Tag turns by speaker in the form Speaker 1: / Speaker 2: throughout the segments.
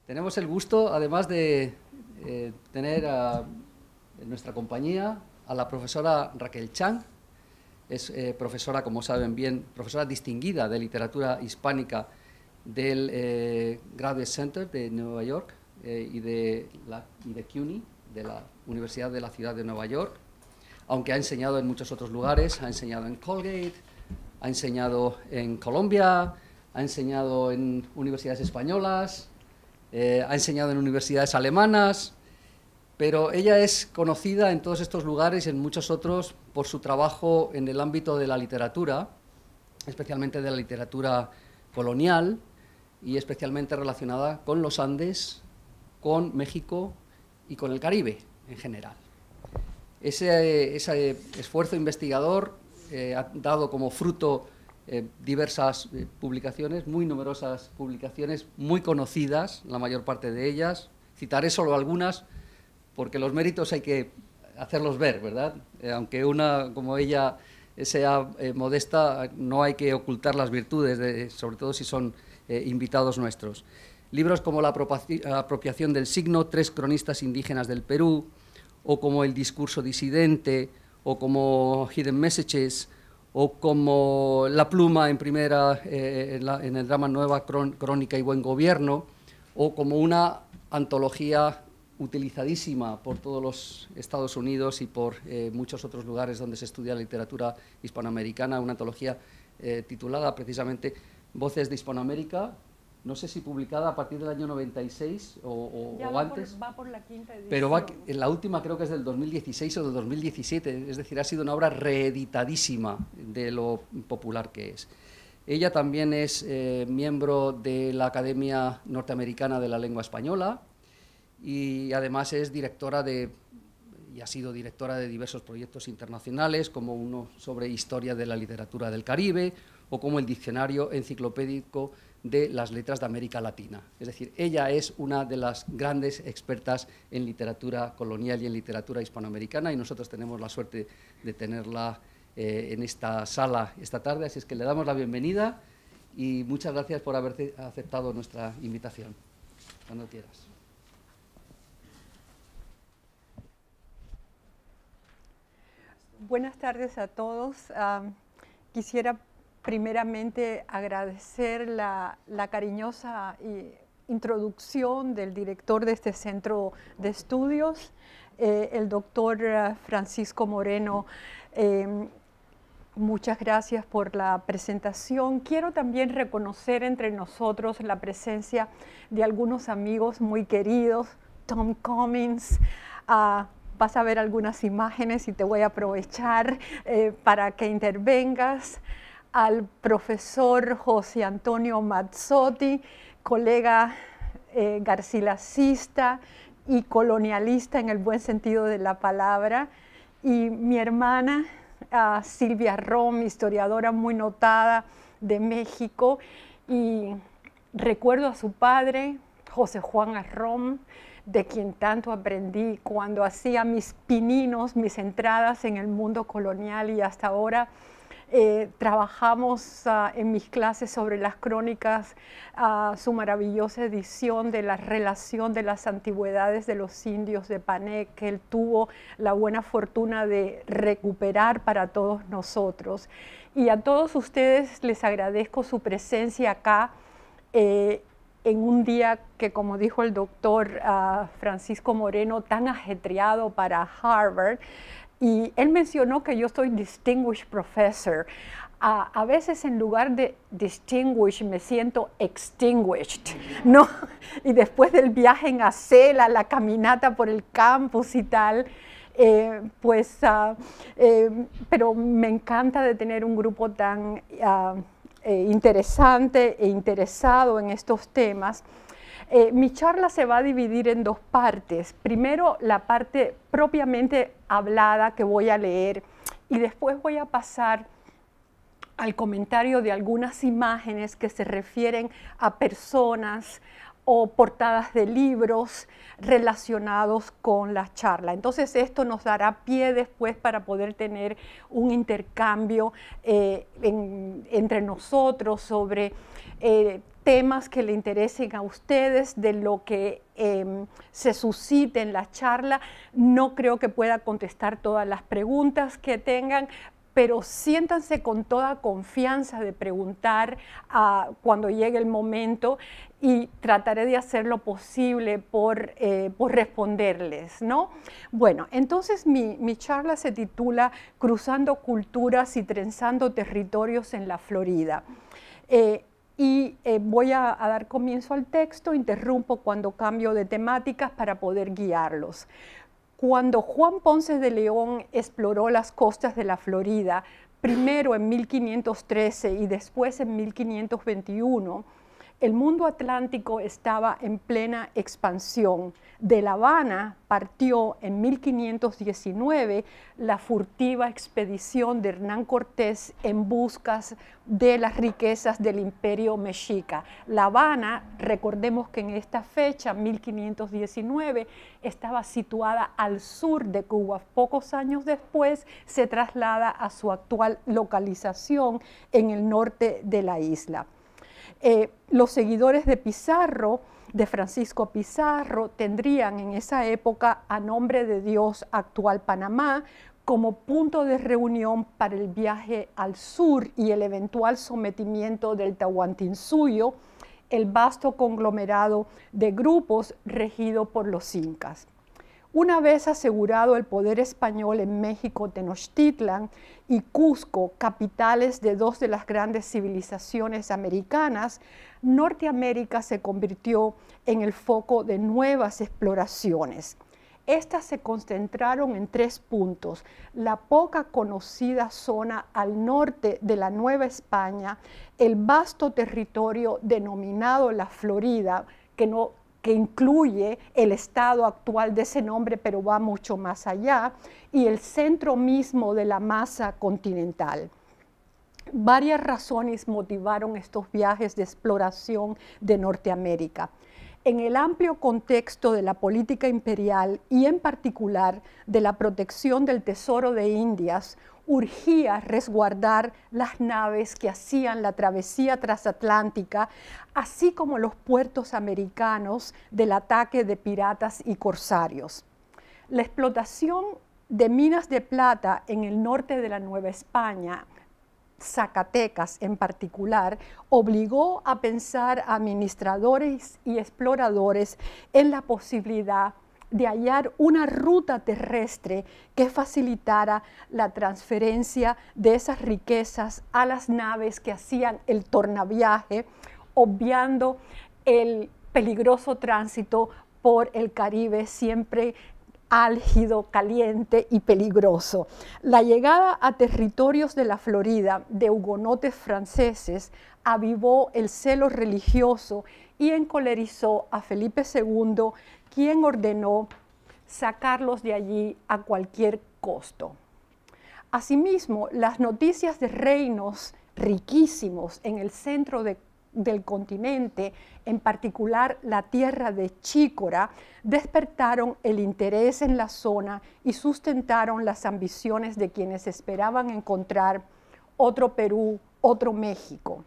Speaker 1: Tenemos el gusto, además de tener en nuestra compañía a la profesora Raquel Chang. Es profesora, como saben bien, profesora distinguida de literatura hispánica del Graduate Center de Nueva York y de CUNY, de la Universidad de la Ciudad de Nueva York, aunque ha enseñado en muchos otros lugares. Ha enseñado en Colgate, ha enseñado en Colombia, ha enseñado en universidades españolas, ha enseñado en universidades alemanas, pero ella es conocida en todos estos lugares y en muchos otros por su trabajo en el ámbito de la literatura, especialmente de la literatura colonial y especialmente relacionada con los Andes, con México y con el Caribe en general. Ese esfuerzo investigador ha dado como fruto diversas publicaciones, muy numerosas publicaciones, muy conocidas, la mayor parte de ellas. Citaré solo algunas, porque los méritos hay que hacerlos ver, ¿verdad? Aunque una como ella sea modesta, no hay que ocultar las virtudes, sobre todo si son invitados nuestros. Libros como La apropiación del signo, 3 cronistas indígenas del Perú, o como El discurso disidente, o como Hidden Messages, o como La pluma en primera, en el drama Nueva Crónica y Buen Gobierno, o como una antología utilizadísima por todos los Estados Unidos y por muchos otros lugares donde se estudia la literatura hispanoamericana, una antología titulada precisamente Voces de Hispanoamérica, no sé si publicada a partir del año 96 o antes.
Speaker 2: Va por la quinta edición.
Speaker 1: Pero la última creo que es del 2016 o del 2017, es decir, ha sido una obra reeditadísima de lo popular que es. Ella también es miembro de la Academia Norteamericana de la Lengua Española y además es directora y ha sido directora de diversos proyectos internacionales, como uno sobre historia de la literatura del Caribe o como el Diccionario Enciclopédico de las Letras de América Latina. Es decir, ella es una de las grandes expertas en literatura colonial y en literatura hispanoamericana, y nosotros tenemos la suerte de tenerla en esta sala esta tarde, así es que le damos la bienvenida y muchas gracias por haber aceptado nuestra invitación. Cuando quieras.
Speaker 2: Buenas tardes a todos. Quisiera primeramente agradecer la cariñosa introducción del director de este centro de estudios, el doctor Francisco Moreno. Muchas gracias por la presentación. Quiero también reconocer entre nosotros la presencia de algunos amigos muy queridos, Tom Cummings. Vas a ver algunas imágenes y te voy a aprovechar para que intervengas. Al profesor José Antonio Mazzotti, colega garcilasista y colonialista en el buen sentido de la palabra, y mi hermana Silvia Rom, historiadora muy notada de México, y recuerdo a su padre, José Juan Arrom, de quien tanto aprendí cuando hacía mis pininos, mis entradas en el mundo colonial, y hasta ahora trabajamos en mis clases sobre las crónicas, su maravillosa edición de la relación de las antigüedades de los indios de Pané, que él tuvo la buena fortuna de recuperar para todos nosotros. Y a todos ustedes les agradezco su presencia acá en un día que, como dijo el doctor Francisco Moreno, tan ajetreado para Harvard. Y él mencionó que yo soy Distinguished Professor. A veces en lugar de distinguished me siento extinguished, ¿no? Y después del viaje en acela, la caminata por el campus y tal, pero me encanta de tener un grupo tan interesante e interesado en estos temas. Mi charla se va a dividir en 2 partes. Primero, la parte propiamente hablada que voy a leer, y después voy a pasar al comentario de algunas imágenes que se refieren a personas o portadas de libros relacionados con la charla. Entonces esto nos dará pie después para poder tener un intercambio entre nosotros sobre temas que le interesen a ustedes, de lo que se suscite en la charla. No creo que pueda contestar todas las preguntas que tengan, pero siéntanse con toda confianza de preguntar cuando llegue el momento, y trataré de hacer lo posible por responderles, ¿no? Bueno, entonces mi charla se titula Cruzando culturas y trenzando territorios en la Florida. Voy a dar comienzo al texto, interrumpo cuando cambio de temáticas para poder guiarlos. Cuando Juan Ponce de León exploró las costas de la Florida, primero en 1513 y después en 1521, el mundo atlántico estaba en plena expansión. De La Habana partió en 1519 la furtiva expedición de Hernán Cortés en busca de las riquezas del imperio mexica. La Habana, recordemos que en esta fecha, 1519, estaba situada al sur de Cuba. Pocos años después se traslada a su actual localización en el norte de la isla. Los seguidores de Pizarro, de Francisco Pizarro, tendrían en esa época a Nombre de Dios, actual Panamá, como punto de reunión para el viaje al sur y el eventual sometimiento del Tahuantinsuyo, el vasto conglomerado de grupos regido por los incas. Una vez asegurado el poder español en México, Tenochtitlan y Cusco, capitales de dos de las grandes civilizaciones americanas, Norteamérica se convirtió en el foco de nuevas exploraciones. Estas se concentraron en 3 puntos: la poca conocida zona al norte de la Nueva España, el vasto territorio denominado la Florida, que incluye el estado actual de ese nombre, pero va mucho más allá, y el centro mismo de la masa continental. Varias razones motivaron estos viajes de exploración de Norteamérica. En el amplio contexto de la política imperial y en particular de la protección del tesoro de Indias, urgía resguardar las naves que hacían la travesía transatlántica, así como los puertos americanos del ataque de piratas y corsarios. La explotación de minas de plata en el norte de la Nueva España, Zacatecas en particular, obligó a pensar a administradores y exploradores en la posibilidad de hallar una ruta terrestre que facilitara la transferencia de esas riquezas a las naves que hacían el tornaviaje, obviando el peligroso tránsito por el Caribe, siempre álgido, caliente y peligroso. La llegada a territorios de la Florida de hugonotes franceses avivó el celo religioso y encolerizó a Felipe II, quien ordenó sacarlos de allí a cualquier costo. Asimismo, las noticias de reinos riquísimos en el centro del continente, en particular la tierra de Chícora, despertaron el interés en la zona y sustentaron las ambiciones de quienes esperaban encontrar otro Perú, otro México.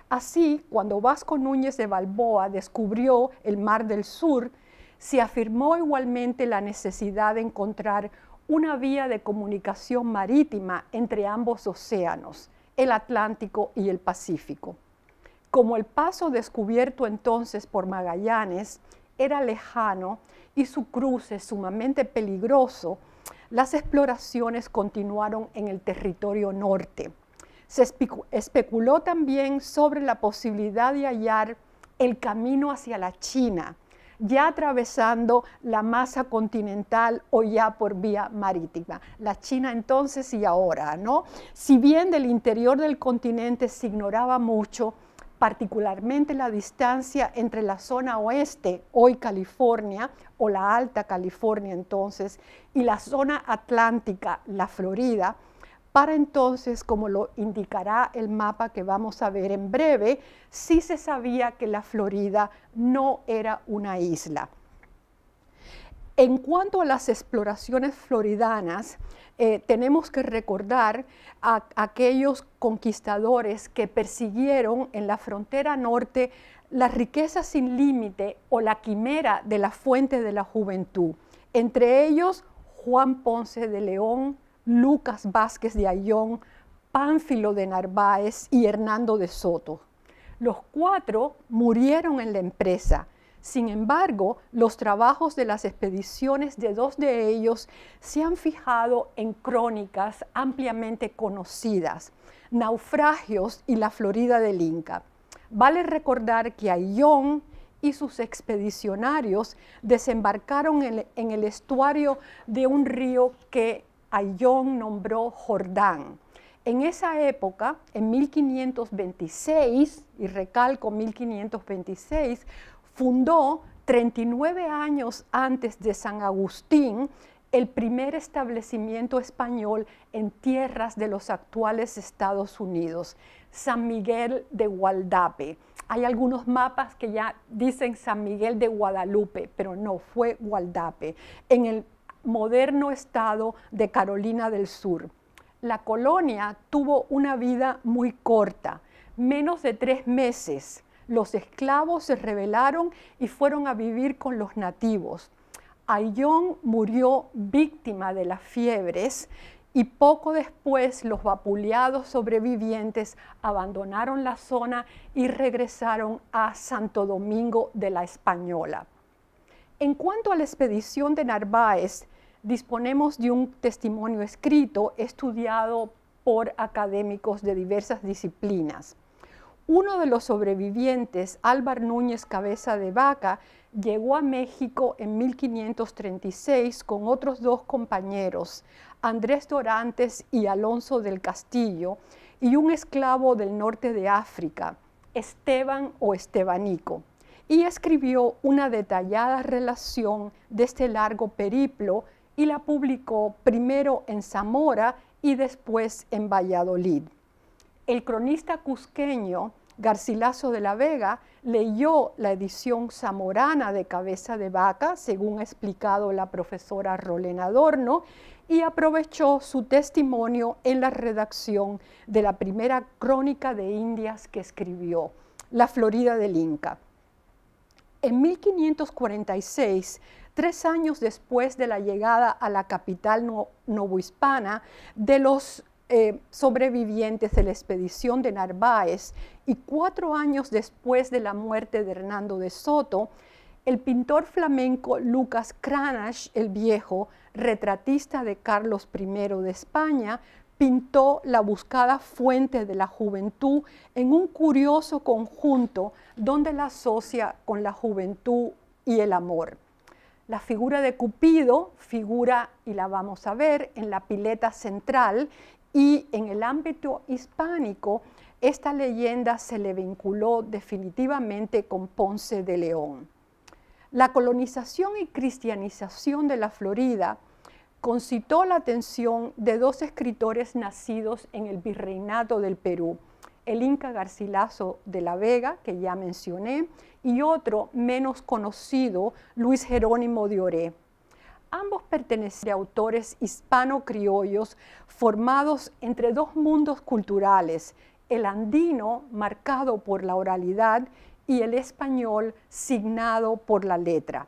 Speaker 2: Así, cuando Vasco Núñez de Balboa descubrió el Mar del Sur, se afirmó igualmente la necesidad de encontrar una vía de comunicación marítima entre ambos océanos, el Atlántico y el Pacífico. Como el paso descubierto entonces por Magallanes era lejano y su cruce sumamente peligroso, las exploraciones continuaron en el territorio norte. Se especuló también sobre la posibilidad de hallar el camino hacia la China, ya atravesando la masa continental o ya por vía marítima. La China entonces y ahora, ¿no? Si bien del interior del continente se ignoraba mucho, particularmente la distancia entre la zona oeste, hoy California, o la Alta California entonces, y la zona atlántica, la Florida, para entonces, como lo indicará el mapa que vamos a ver en breve, sí se sabía que la Florida no era una isla. En cuanto a las exploraciones floridanas, tenemos que recordar a aquellos conquistadores que persiguieron en la frontera norte La riqueza sin límite o la quimera de la fuente de la juventud. Entre ellos, Juan Ponce de León, Lucas Vázquez de Ayllón, Pánfilo de Narváez y Hernando de Soto. Los 4 murieron en la empresa. Sin embargo, los trabajos de las expediciones de 2 de ellos se han fijado en crónicas ampliamente conocidas, Naufragios y La Florida del Inca. Vale recordar que Ayllón y sus expedicionarios desembarcaron en el estuario de un río que Ayllón nombró Jordán. En esa época, en 1526, y recalco 1526, fundó 39 años antes de San Agustín el primer establecimiento español en tierras de los actuales Estados Unidos, San Miguel de Gualdape. Hay algunos mapas que ya dicen San Miguel de Guadalupe, pero no, fue Gualdape, en el moderno estado de Carolina del Sur. La colonia tuvo una vida muy corta, menos de 3 meses. Los esclavos se rebelaron y fueron a vivir con los nativos. Ayllón murió víctima de las fiebres y poco después los vapuleados sobrevivientes abandonaron la zona y regresaron a Santo Domingo de la Española. En cuanto a la expedición de Narváez, disponemos de un testimonio escrito estudiado por académicos de diversas disciplinas. Uno de los sobrevivientes, Álvar Núñez Cabeza de Vaca, llegó a México en 1536 con otros 2 compañeros, Andrés Dorantes y Alonso del Castillo, y un esclavo del norte de África, Esteban o Estebanico, y escribió una detallada relación de este largo periplo y la publicó primero en Zamora y después en Valladolid. El cronista cusqueño Garcilaso de la Vega leyó la edición zamorana de Cabeza de Vaca, según ha explicado la profesora Rolena Adorno, y aprovechó su testimonio en la redacción de la primera crónica de Indias que escribió, La Florida del Inca. En 1546, 3 años después de la llegada a la capital novohispana de los sobrevivientes de la expedición de Narváez y 4 años después de la muerte de Hernando de Soto, el pintor flamenco Lucas Cranach el Viejo, retratista de Carlos I de España, pintó la buscada fuente de la juventud en un curioso conjunto donde la asocia con la juventud y el amor. La figura de Cupido figura, y la vamos a ver, en la pileta central, y en el ámbito hispánico esta leyenda se le vinculó definitivamente con Ponce de León. La colonización y cristianización de la Florida concitó la atención de 2 escritores nacidos en el Virreinato del Perú, el Inca Garcilaso de la Vega, que ya mencioné, y otro menos conocido, Luis Jerónimo de Oré. Ambos pertenecen a autores hispano-criollos formados entre 2 mundos culturales, el andino marcado por la oralidad y el español signado por la letra.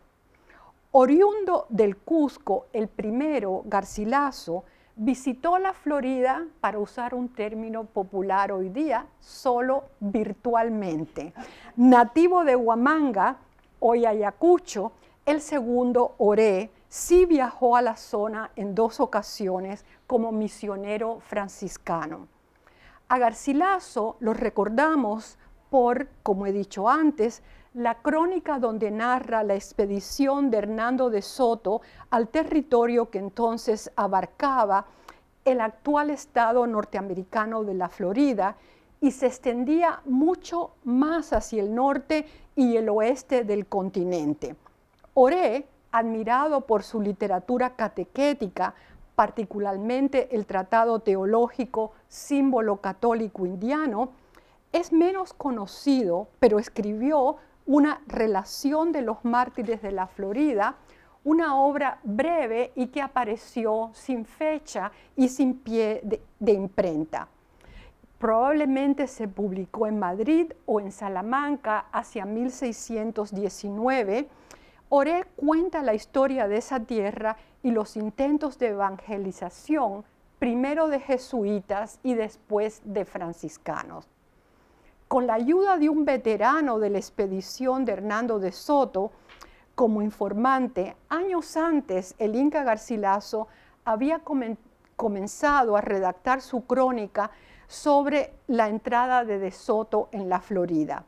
Speaker 2: Oriundo del Cusco, el primero, Garcilaso, visitó la Florida, para usar un término popular hoy día, solo virtualmente. Nativo de Huamanga, hoy Ayacucho, el segundo, Oré, sí viajó a la zona en 2 ocasiones como misionero franciscano. A Garcilaso lo recordamos por, como he dicho antes, la crónica donde narra la expedición de Hernando de Soto al territorio que entonces abarcaba el actual estado norteamericano de la Florida y se extendía mucho más hacia el norte y el oeste del continente. Oré, admirado por su literatura catequética, particularmente el tratado teológico Símbolo Católico Indiano, es menos conocido, pero escribió una relación de los mártires de la Florida, una obra breve y que apareció sin fecha y sin pie de imprenta. Probablemente se publicó en Madrid o en Salamanca hacia 1619. Oré cuenta la historia de esa tierra y los intentos de evangelización, primero de jesuitas y después de franciscanos. Con la ayuda de un veterano de la expedición de Hernando de Soto como informante, años antes el Inca Garcilaso había comenzado a redactar su crónica sobre la entrada de Soto en la Florida.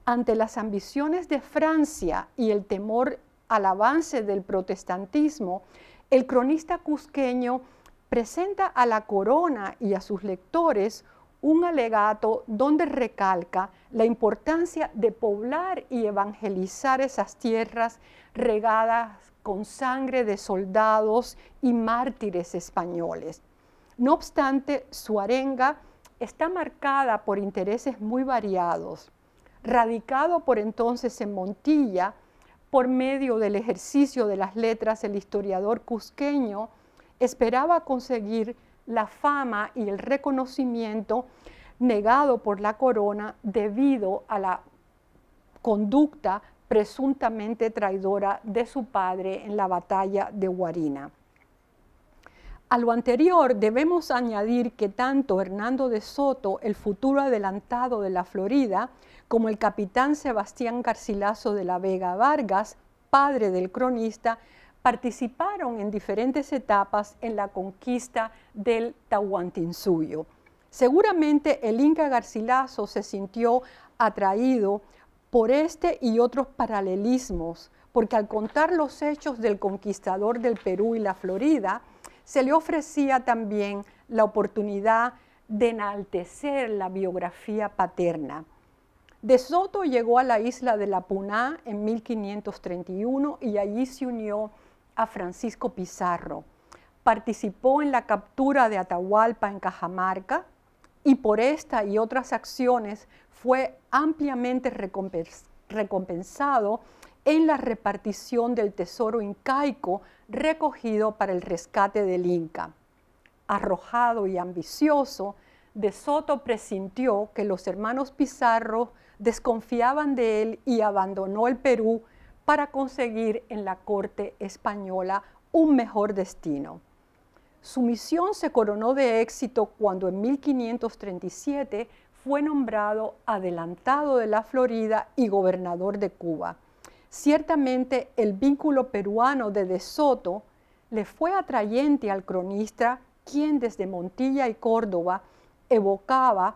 Speaker 2: Ante las ambiciones de Francia y el temor al avance del protestantismo, el cronista cusqueño presenta a la corona y a sus lectores un alegato donde recalca la importancia de poblar y evangelizar esas tierras regadas con sangre de soldados y mártires españoles. No obstante, su arenga está marcada por intereses muy variados. Radicado por entonces en Montilla, por medio del ejercicio de las letras, el historiador cusqueño esperaba conseguir la fama y el reconocimiento negado por la corona debido a la conducta presuntamente traidora de su padre en la batalla de Guarina. A lo anterior debemos añadir que tanto Hernando de Soto, el futuro adelantado de la Florida, como el capitán Sebastián Garcilaso de la Vega Vargas, padre del cronista, participaron en diferentes etapas en la conquista del Tahuantinsuyo. Seguramente el Inca Garcilaso se sintió atraído por este y otros paralelismos, porque al contar los hechos del conquistador del Perú y la Florida, se le ofrecía también la oportunidad de enaltecer la biografía paterna. De Soto llegó a la isla de La Puná en 1531 y allí se unió a Francisco Pizarro. Participó en la captura de Atahualpa en Cajamarca y por esta y otras acciones fue ampliamente recompensado en la repartición del tesoro incaico recogido para el rescate del Inca. Arrojado y ambicioso, De Soto presintió que los hermanos Pizarro desconfiaban de él y abandonó el Perú para conseguir en la corte española un mejor destino. Su misión se coronó de éxito cuando en 1537 fue nombrado adelantado de la Florida y gobernador de Cuba. Ciertamente el vínculo peruano de Soto le fue atrayente al cronista, quien desde Montilla y Córdoba evocaba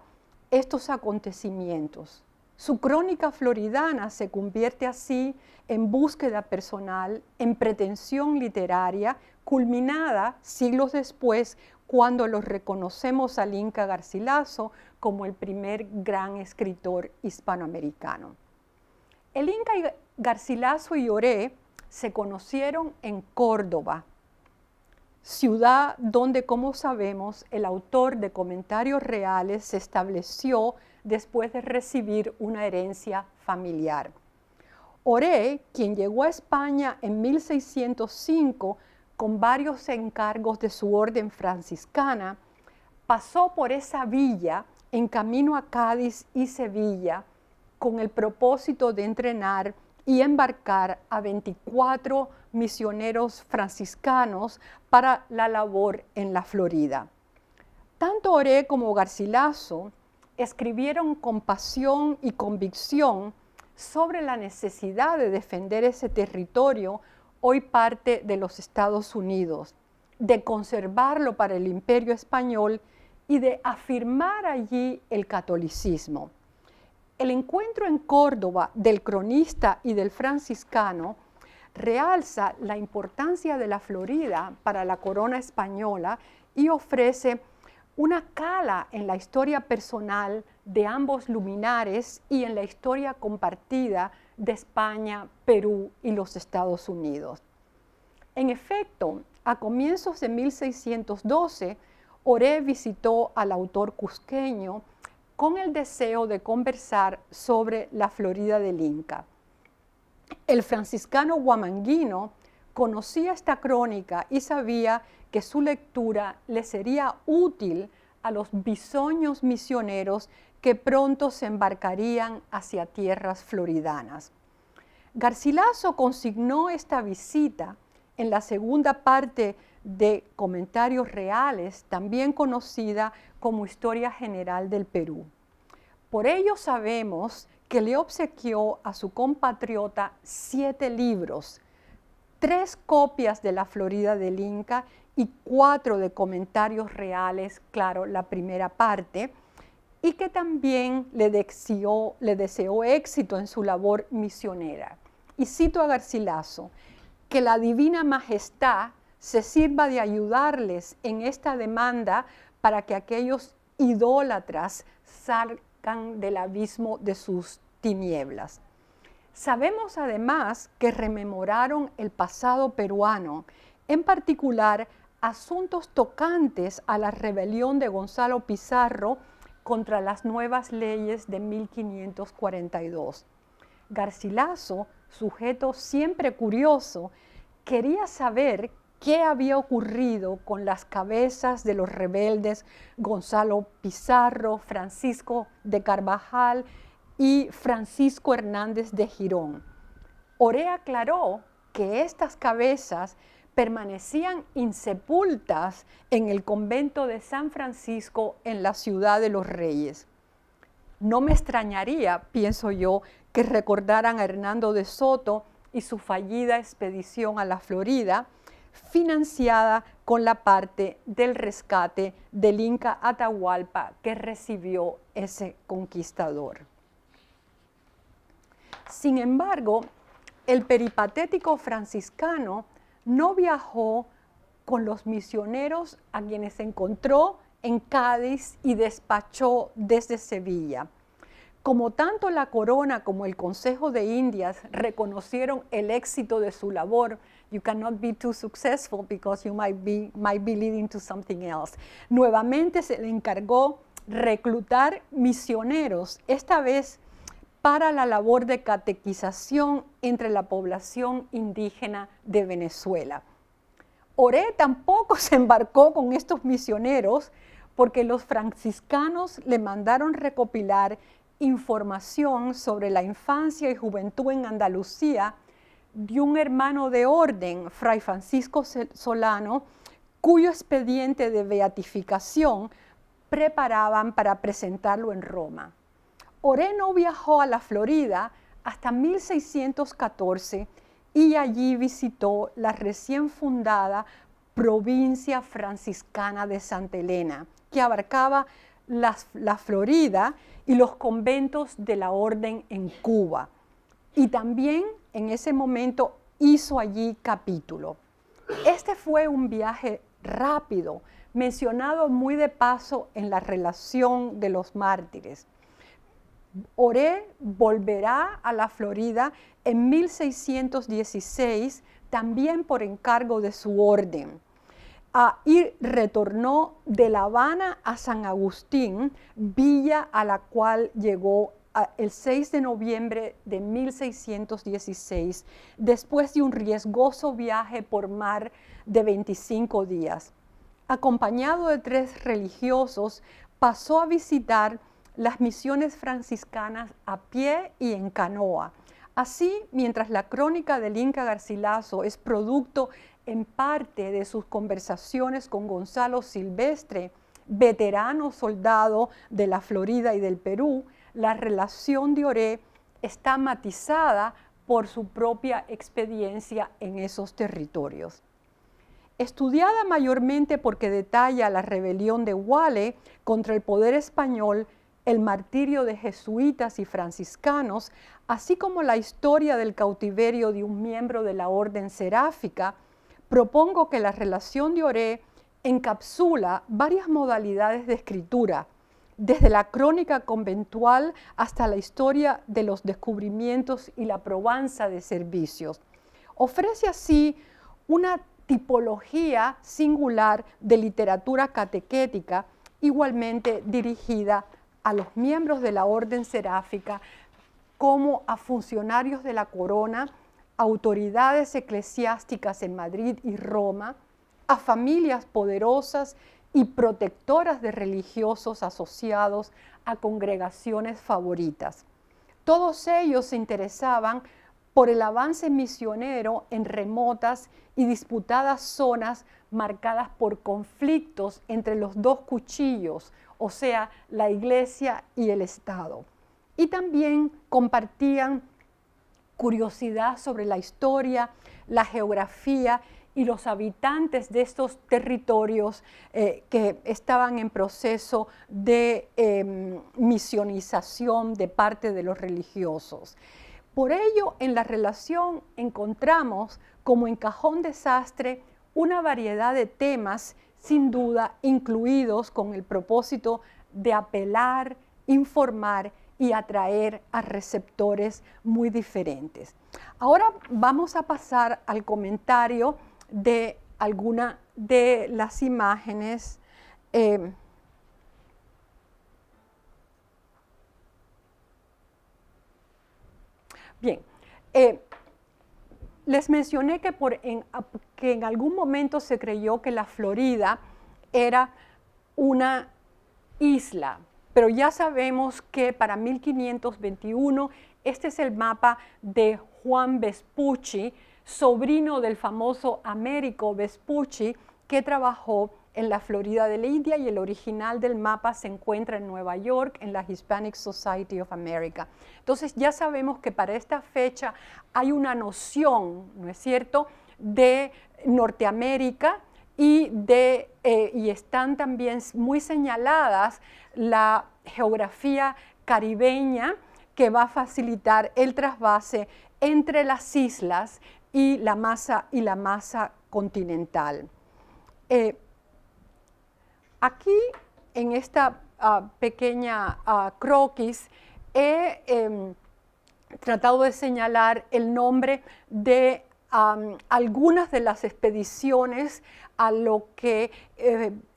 Speaker 2: estos acontecimientos. Su crónica floridana se convierte así en búsqueda personal, en pretensión literaria, culminada siglos después cuando lo reconocemos al Inca Garcilaso como el primer gran escritor hispanoamericano. El Inca Garcilaso y Oré se conocieron en Córdoba, ciudad donde, como sabemos, el autor de Comentarios Reales se estableció después de recibir una herencia familiar. Oré, quien llegó a España en 1605 con varios encargos de su orden franciscana, pasó por esa villa en camino a Cádiz y Sevilla con el propósito de entrenar y embarcar a 24 misioneros franciscanos para la labor en la Florida. Tanto Oré como Garcilaso escribieron con pasión y convicción sobre la necesidad de defender ese territorio, hoy parte de los Estados Unidos, de conservarlo para el Imperio Español y de afirmar allí el catolicismo. El encuentro en Córdoba del cronista y del franciscano realza la importancia de la Florida para la corona española y ofrece una cala en la historia personal de ambos luminares y en la historia compartida de España, Perú y los Estados Unidos. En efecto, a comienzos de 1612, Oré visitó al autor cusqueño con el deseo de conversar sobre la Florida del Inca. El franciscano huamanguino conocía esta crónica y sabía que su lectura le sería útil a los bisoños misioneros que pronto se embarcarían hacia tierras floridanas. Garcilaso consignó esta visita en la segunda parte de Comentarios Reales, también conocida como Historia General del Perú. Por ello sabemos que le obsequió a su compatriota 7 libros, 3 copias de La Florida del Inca y 4 de Comentarios Reales, claro, la primera parte, y que también le deseó éxito en su labor misionera. Y cito a Garcilaso, que la Divina Majestad se sirva de ayudarles en esta demanda para que aquellos idólatras salgan del abismo de sus tinieblas. Sabemos además que rememoraron el pasado peruano, en particular asuntos tocantes a la rebelión de Gonzalo Pizarro contra las nuevas leyes de 1542. Garcilaso, sujeto siempre curioso, quería saber qué había ocurrido con las cabezas de los rebeldes Gonzalo Pizarro, Francisco de Carvajal y Francisco Hernández de Girón. Oré aclaró que estas cabezas permanecían insepultas en el convento de San Francisco en la Ciudad de los Reyes. No me extrañaría, pienso yo, que recordaran a Hernando de Soto y su fallida expedición a la Florida, financiada con la parte del rescate del Inca Atahualpa que recibió ese conquistador. Sin embargo, el peripatético franciscano no viajó con los misioneros a quienes encontró en Cádiz y despachó desde Sevilla. Como tanto la corona como el Consejo de Indias reconocieron el éxito de su labor, you cannot be too successful because you might be leading to something else. Nuevamente se le encargó reclutar misioneros, esta vez para la labor de catequización entre la población indígena de Venezuela. Oré tampoco se embarcó con estos misioneros porque los franciscanos le mandaron recopilar información sobre la infancia y juventud en Andalucía de un hermano de orden, Fray Francisco Solano, cuyo expediente de beatificación preparaban para presentarlo en Roma. Oré no viajó a la Florida hasta 1614 y allí visitó la recién fundada provincia franciscana de Santa Elena, que abarcaba la Florida y los conventos de la orden en Cuba. Y también en ese momento hizo allí capítulo. Este fue un viaje rápido, mencionado muy de paso en la relación de los mártires. Oré volverá a la Florida en 1616, también por encargo de su orden. Y retornó de La Habana a San Agustín, villa a la cual llegó el 6 de noviembre de 1616, después de un riesgoso viaje por mar de 25 días. Acompañado de 3 religiosos, pasó a visitar las misiones franciscanas a pie y en canoa. Así, mientras la crónica del Inca Garcilaso es producto en parte de sus conversaciones con Gonzalo Silvestre, veterano soldado de la Florida y del Perú, la relación de Oré está matizada por su propia experiencia en esos territorios. Estudiada mayormente porque detalla la rebelión de Guale contra el poder español, el martirio de jesuitas y franciscanos, así como la historia del cautiverio de un miembro de la orden seráfica, propongo que la relación de Oré encapsula varias modalidades de escritura, desde la crónica conventual hasta la historia de los descubrimientos y la probanza de servicios. Ofrece así una tipología singular de literatura catequética, igualmente dirigida a los miembros de la orden seráfica como a funcionarios de la corona, autoridades eclesiásticas en Madrid y Roma, a familias poderosas y protectoras de religiosos asociados a congregaciones favoritas. Todos ellos se interesaban por el avance misionero en remotas y disputadas zonas marcadas por conflictos entre los dos cuchillos, o sea, la Iglesia y el Estado. Y también compartían curiosidad sobre la historia, la geografía y los habitantes de estos territorios que estaban en proceso de misionización de parte de los religiosos. Por ello, en la relación encontramos, como en cajón desastre, una variedad de temas, sin duda, incluidos con el propósito de apelar, informar y atraer a receptores muy diferentes. Ahora vamos a pasar al comentario de alguna de las imágenes. Bien, les mencioné que en algún momento se creyó que la Florida era una isla, pero ya sabemos que para 1521 este es el mapa de Juan Vespucci, sobrino del famoso Américo Vespucci, que trabajó en la Florida de la India, y el original del mapa se encuentra en Nueva York, en la Hispanic Society of America. Entonces ya sabemos que para esta fecha hay una noción, ¿no es cierto?, de Norteamérica y están también muy señaladas la geografía caribeña que va a facilitar el trasvase entre las islas y la masa continental. Aquí, en esta pequeña croquis, he tratado de señalar el nombre de algunas de las expediciones a lo que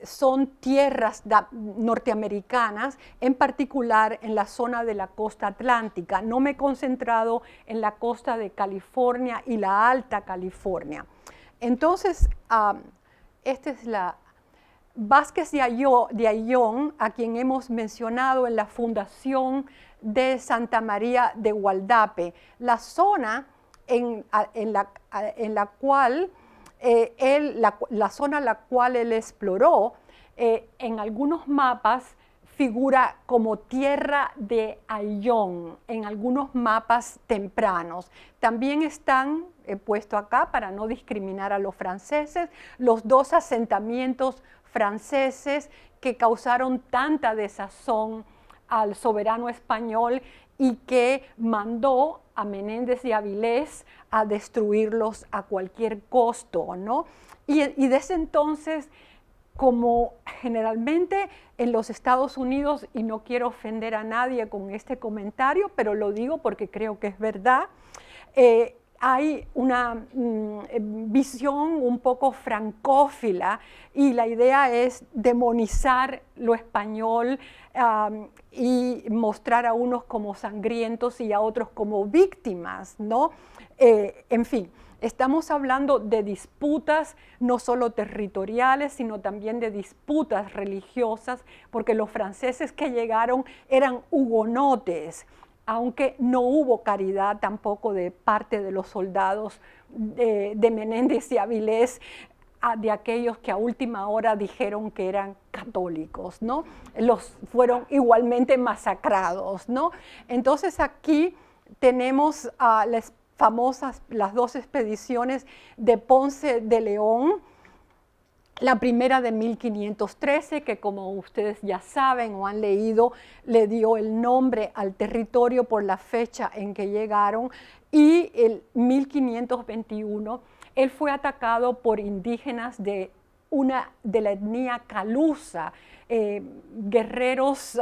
Speaker 2: son tierras norteamericanas, en particular en la zona de la costa atlántica. No me he concentrado en la costa de California y la Alta California. Entonces, esta es la Vázquez de Ayllón, a quien hemos mencionado en la fundación de Santa María de Gualdape. La zona en la cual la zona la cual él exploró, en algunos mapas figura como Tierra de Ayllón, en algunos mapas tempranos. También están, he puesto acá para no discriminar a los franceses, los dos asentamientos franceses que causaron tanta desazón al soberano español y que mandó a Menéndez de Avilés a destruirlos a cualquier costo, ¿no? Y desde entonces, como generalmente en los Estados Unidos, y no quiero ofender a nadie con este comentario, pero lo digo porque creo que es verdad, hay una visión un poco francófila y la idea es demonizar lo español y mostrar a unos como sangrientos y a otros como víctimas, ¿no? En fin, estamos hablando de disputas no solo territoriales, sino también de disputas religiosas, porque los franceses que llegaron eran hugonotes, aunque no hubo caridad tampoco de parte de los soldados de Menéndez y Avilés, de aquellos que a última hora dijeron que eran católicos, ¿no? Los fueron igualmente masacrados, ¿no? Entonces aquí tenemos las famosas, las dos expediciones de Ponce de León, la primera de 1513, que como ustedes ya saben o han leído, le dio el nombre al territorio por la fecha en que llegaron, y en 1521 él fue atacado por indígenas de la etnia Calusa, guerreros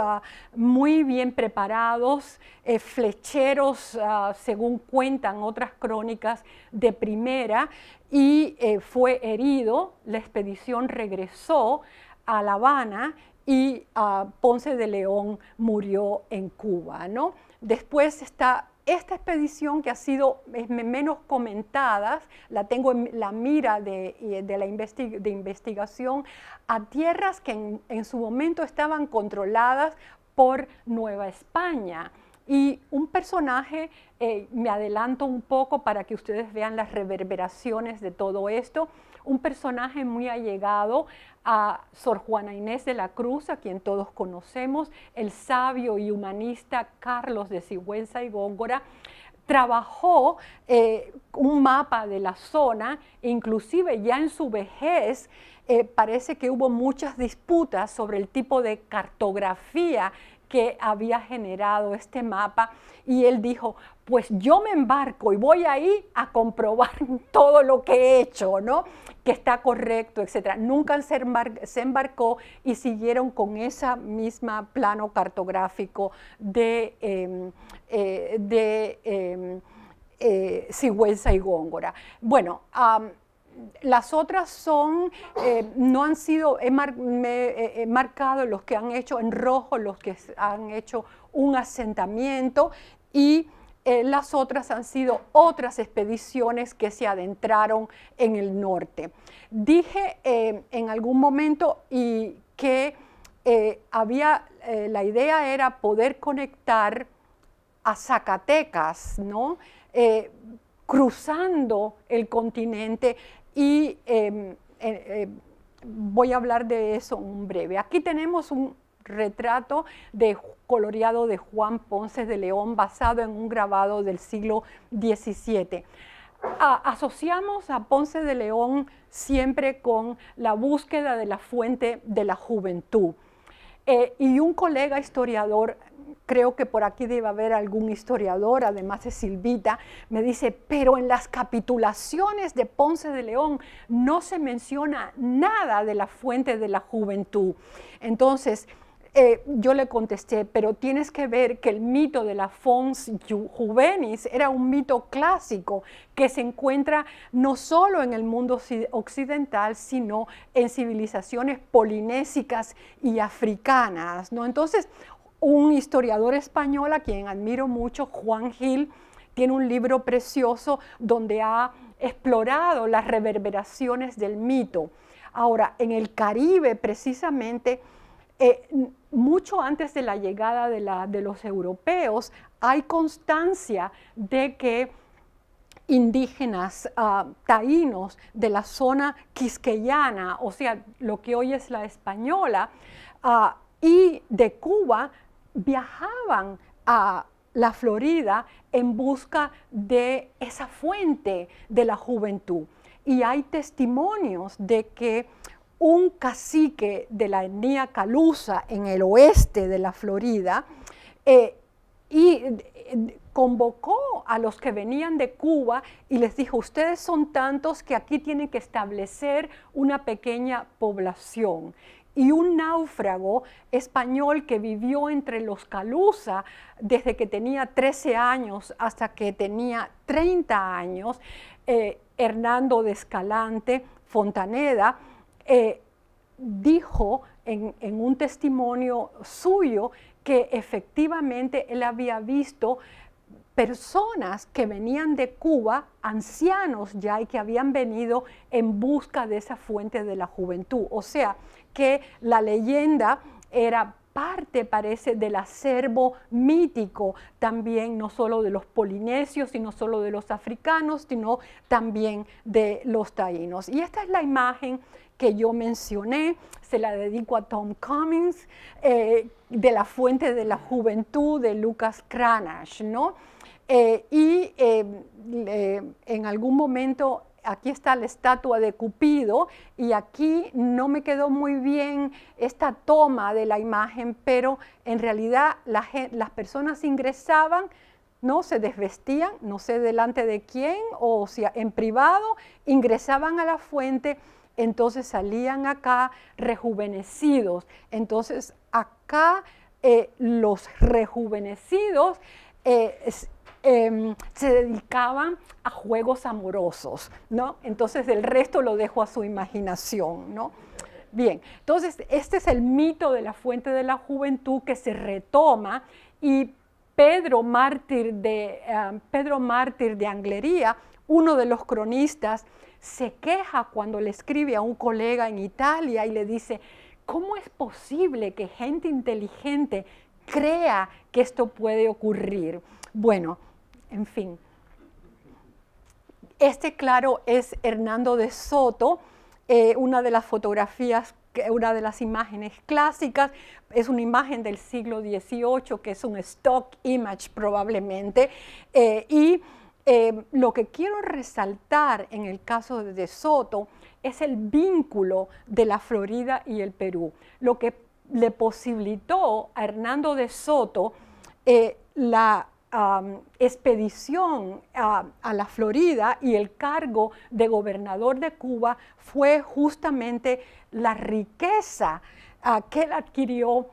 Speaker 2: muy bien preparados, flecheros, según cuentan otras crónicas, de primera, y fue herido. La expedición regresó a La Habana y Ponce de León murió en Cuba, ¿no? Después está esta expedición que ha sido menos comentada, la tengo en la mira de investigación, a tierras que en su momento estaban controladas por Nueva España. Y un personaje, me adelanto un poco para que ustedes vean las reverberaciones de todo esto, un personaje muy allegado a Sor Juana Inés de la Cruz, a quien todos conocemos, el sabio y humanista Carlos de Sigüenza y Góngora, trabajó un mapa de la zona, inclusive ya en su vejez, parece que hubo muchas disputas sobre el tipo de cartografía que había generado este mapa, y él dijo, pues yo me embarco y voy ahí a comprobar todo lo que he hecho, ¿no? Que está correcto, etc. Nunca se embarcó y siguieron con esa misma plano cartográfico de Sigüenza y Góngora. Bueno, las otras son, no han sido, he marcado los que han hecho en rojo, los que han hecho un asentamiento, y las otras han sido otras expediciones que se adentraron en el norte. Dije en algún momento que la idea era poder conectar a Zacatecas, ¿no? Cruzando el continente, y voy a hablar de eso en breve. Aquí tenemos un retrato coloreado de Juan Ponce de León basado en un grabado del siglo XVII. Asociamos a Ponce de León siempre con la búsqueda de la fuente de la juventud. Y un colega historiador, creo que por aquí debe haber algún historiador, además de Silvita, me dice, pero en las capitulaciones de Ponce de León no se menciona nada de la fuente de la juventud. Entonces, yo le contesté, pero tienes que ver que el mito de la Fons Juvenis era un mito clásico que se encuentra no solo en el mundo occidental, sino en civilizaciones polinésicas y africanas, ¿no? Entonces, un historiador español a quien admiro mucho, Juan Gil, tiene un libro precioso donde ha explorado las reverberaciones del mito. Ahora, en el Caribe, precisamente, mucho antes de la llegada de los europeos, hay constancia de que indígenas taínos de la zona quisqueyana, o sea, lo que hoy es la española, y de Cuba, viajaban a la Florida en busca de esa fuente de la juventud. Y hay testimonios de que un cacique de la etnia Calusa en el oeste de la Florida convocó a los que venían de Cuba y les dijo, ustedes son tantos que aquí tienen que establecer una pequeña población. Y un náufrago español que vivió entre los Calusa desde que tenía 13 años hasta que tenía 30 años, Hernando de Escalante Fontaneda, dijo en un testimonio suyo que efectivamente él había visto personas que venían de Cuba, ancianos ya, y que habían venido en busca de esa fuente de la juventud. O sea, que la leyenda era parte, parece, del acervo mítico también, no solo de los polinesios, y no solo de los africanos, sino también de los taínos. Y esta es la imagen que yo mencioné, se la dedico a Tom Cummings, de la fuente de la juventud de Lucas Cranach, ¿no? En algún momento, aquí está la estatua de Cupido, y aquí no me quedó muy bien esta toma de la imagen, pero en realidad las personas ingresaban, ¿no? Se desvestían, no sé delante de quién, o sea, en privado, ingresaban a la fuente, entonces salían acá rejuvenecidos. Entonces acá los rejuvenecidos se dedicaban a juegos amorosos, ¿no? Entonces el resto lo dejo a su imaginación, ¿no? Bien, entonces este es el mito de la fuente de la juventud que se retoma, y Pedro Mártir de Anglería, uno de los cronistas, se queja cuando le escribe a un colega en Italia y le dice, ¿cómo es posible que gente inteligente crea que esto puede ocurrir? Bueno, en fin. Este, claro, es Hernando de Soto, una de las fotografías, una de las imágenes clásicas, es una imagen del siglo XVIII, que es un stock image probablemente, lo que quiero resaltar en el caso de Soto es el vínculo de la Florida y el Perú, lo que le posibilitó a Hernando de Soto la expedición a la Florida y el cargo de gobernador de Cuba fue justamente la riqueza que él adquirió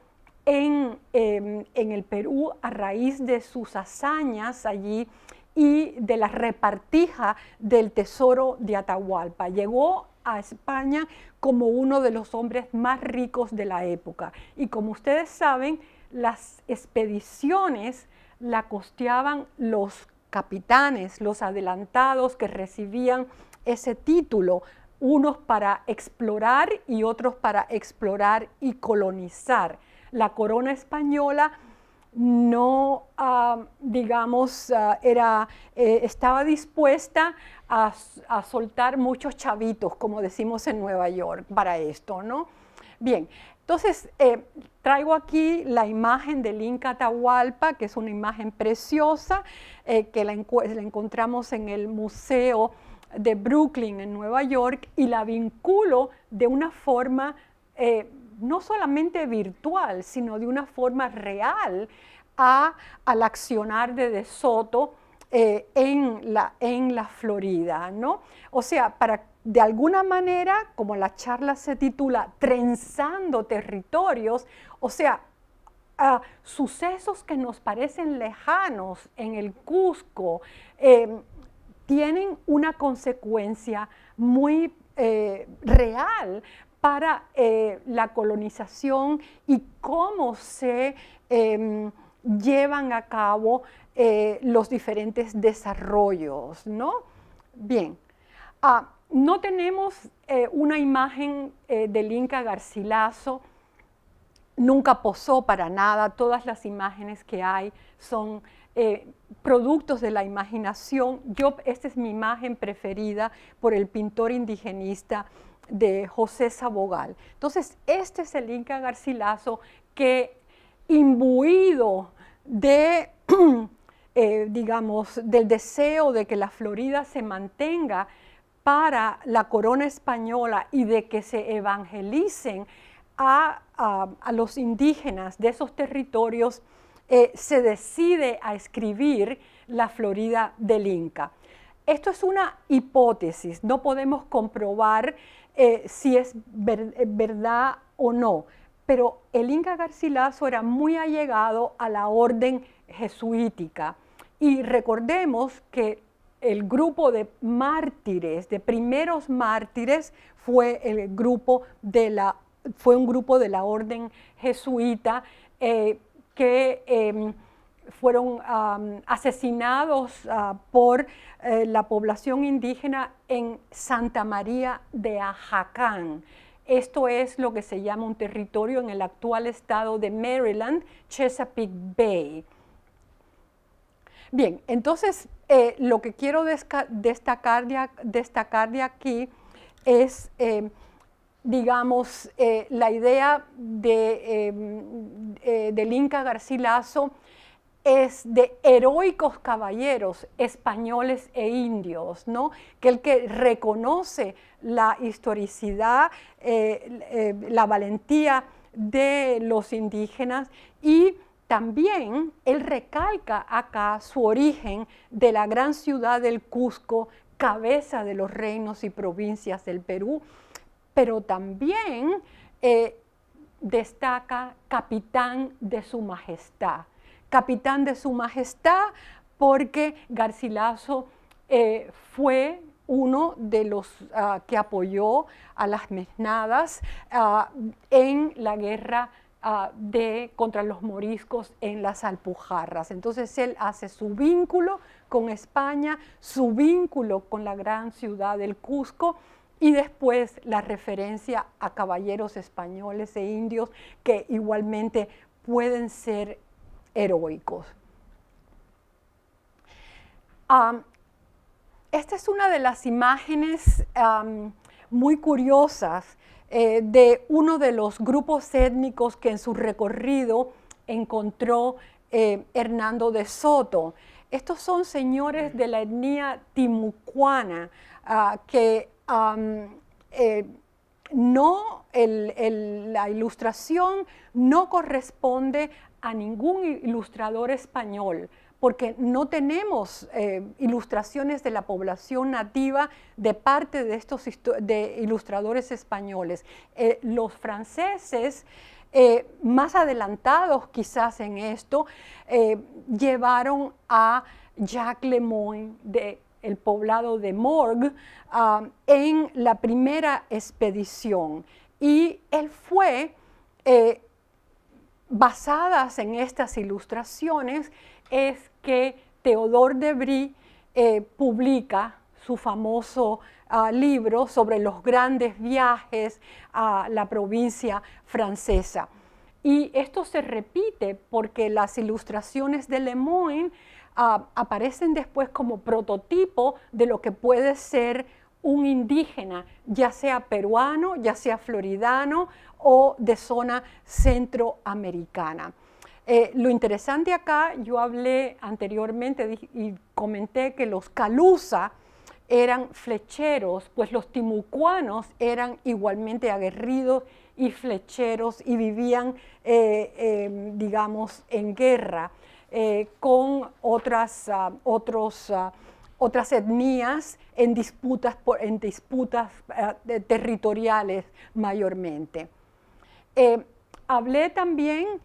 Speaker 2: en el Perú a raíz de sus hazañas allí y de la repartija del tesoro de Atahualpa. Llegó a España como uno de los hombres más ricos de la época. Y como ustedes saben, las expediciones la costeaban los capitanes, los adelantados que recibían ese título, unos para explorar y otros para explorar y colonizar. La corona española no, estaba dispuesta a soltar muchos chavitos, como decimos en Nueva York, para esto, ¿no? Bien, entonces traigo aquí la imagen del Inca Atahualpa, que es una imagen preciosa, que la encontramos en el Museo de Brooklyn, en Nueva York, y la vinculo de una forma no solamente virtual, sino de una forma real al accionar de Soto en la Florida, ¿no? O sea, de alguna manera, como la charla se titula Trenzando Territorios, o sea, sucesos que nos parecen lejanos en el Cusco tienen una consecuencia muy real para la colonización y cómo se llevan a cabo los diferentes desarrollos, ¿no? Bien, no tenemos una imagen del Inca Garcilaso, nunca posó para nada, todas las imágenes que hay son productos de la imaginación. Esta es mi imagen preferida por el pintor indigenista de José Sabogal. Entonces, este es el Inca Garcilaso que, imbuido de, del deseo de que la Florida se mantenga para la corona española y de que se evangelicen a los indígenas de esos territorios, se decide a escribir La Florida del Inca. Esto es una hipótesis, no podemos comprobar si es verdad o no, pero el Inca Garcilaso era muy allegado a la orden jesuítica y recordemos que el grupo de mártires, de primeros mártires, fue un grupo de la orden jesuita que fueron asesinados por la población indígena en Santa María de Ajacán. Esto es lo que se llama un territorio en el actual estado de Maryland, Chesapeake Bay. Bien, entonces lo que quiero destacar de aquí es, la idea del Inca Garcilaso es de heroicos caballeros españoles e indios, ¿no? Que el que reconoce la historicidad, la valentía de los indígenas y también él recalca acá su origen de la gran ciudad del Cusco, cabeza de los reinos y provincias del Perú, pero también destaca capitán de su majestad. Capitán de su majestad porque Garcilaso fue uno de los que apoyó a las mesnadas en la guerra contra los moriscos en las Alpujarras. Entonces él hace su vínculo con España, su vínculo con la gran ciudad del Cusco, y después la referencia a caballeros españoles e indios que igualmente pueden ser heroicos. Esta es una de las imágenes muy curiosas de uno de los grupos étnicos que en su recorrido encontró Hernando de Soto. Estos son señores de la etnia timucuana que la ilustración no corresponde a ningún ilustrador español, porque no tenemos ilustraciones de la población nativa de parte de estos ilustradores españoles. Los franceses, más adelantados quizás en esto, llevaron a Jacques Lemoyne del poblado de Morges en la primera expedición, y él fue, basadas en estas ilustraciones, es que Théodore de Bry publica su famoso libro sobre los grandes viajes a la provincia francesa. Y esto se repite porque las ilustraciones de Lemoyne aparecen después como prototipo de lo que puede ser un indígena, ya sea peruano, ya sea floridano o de zona centroamericana. Lo interesante acá, yo hablé anteriormente y comenté que los calusa eran flecheros, pues los timucuanos eran igualmente aguerridos y flecheros y vivían, digamos, en guerra con otras etnias en disputas territoriales mayormente. Hablé también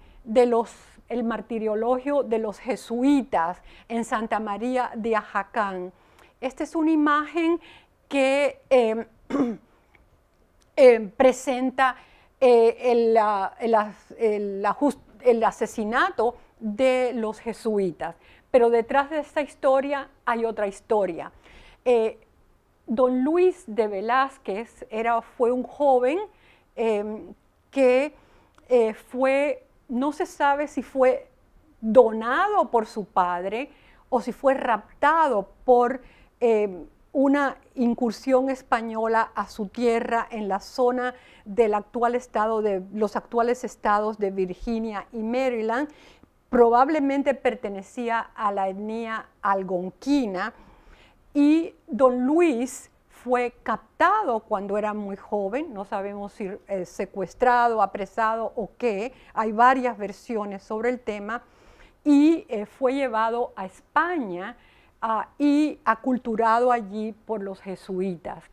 Speaker 2: el martiriologio de los jesuitas en Santa María de Ajacán. Esta es una imagen que presenta el asesinato de los jesuitas, pero detrás de esta historia hay otra historia. Don Luis de Velázquez fue un joven que no se sabe si fue donado por su padre o si fue raptado por una incursión española a su tierra en la zona del los actuales estados de Virginia y Maryland. Probablemente pertenecía a la etnia algonquina, y don Luis fue captado cuando era muy joven, no sabemos si secuestrado, apresado o qué, hay varias versiones sobre el tema, y fue llevado a España y aculturado allí por los jesuitas.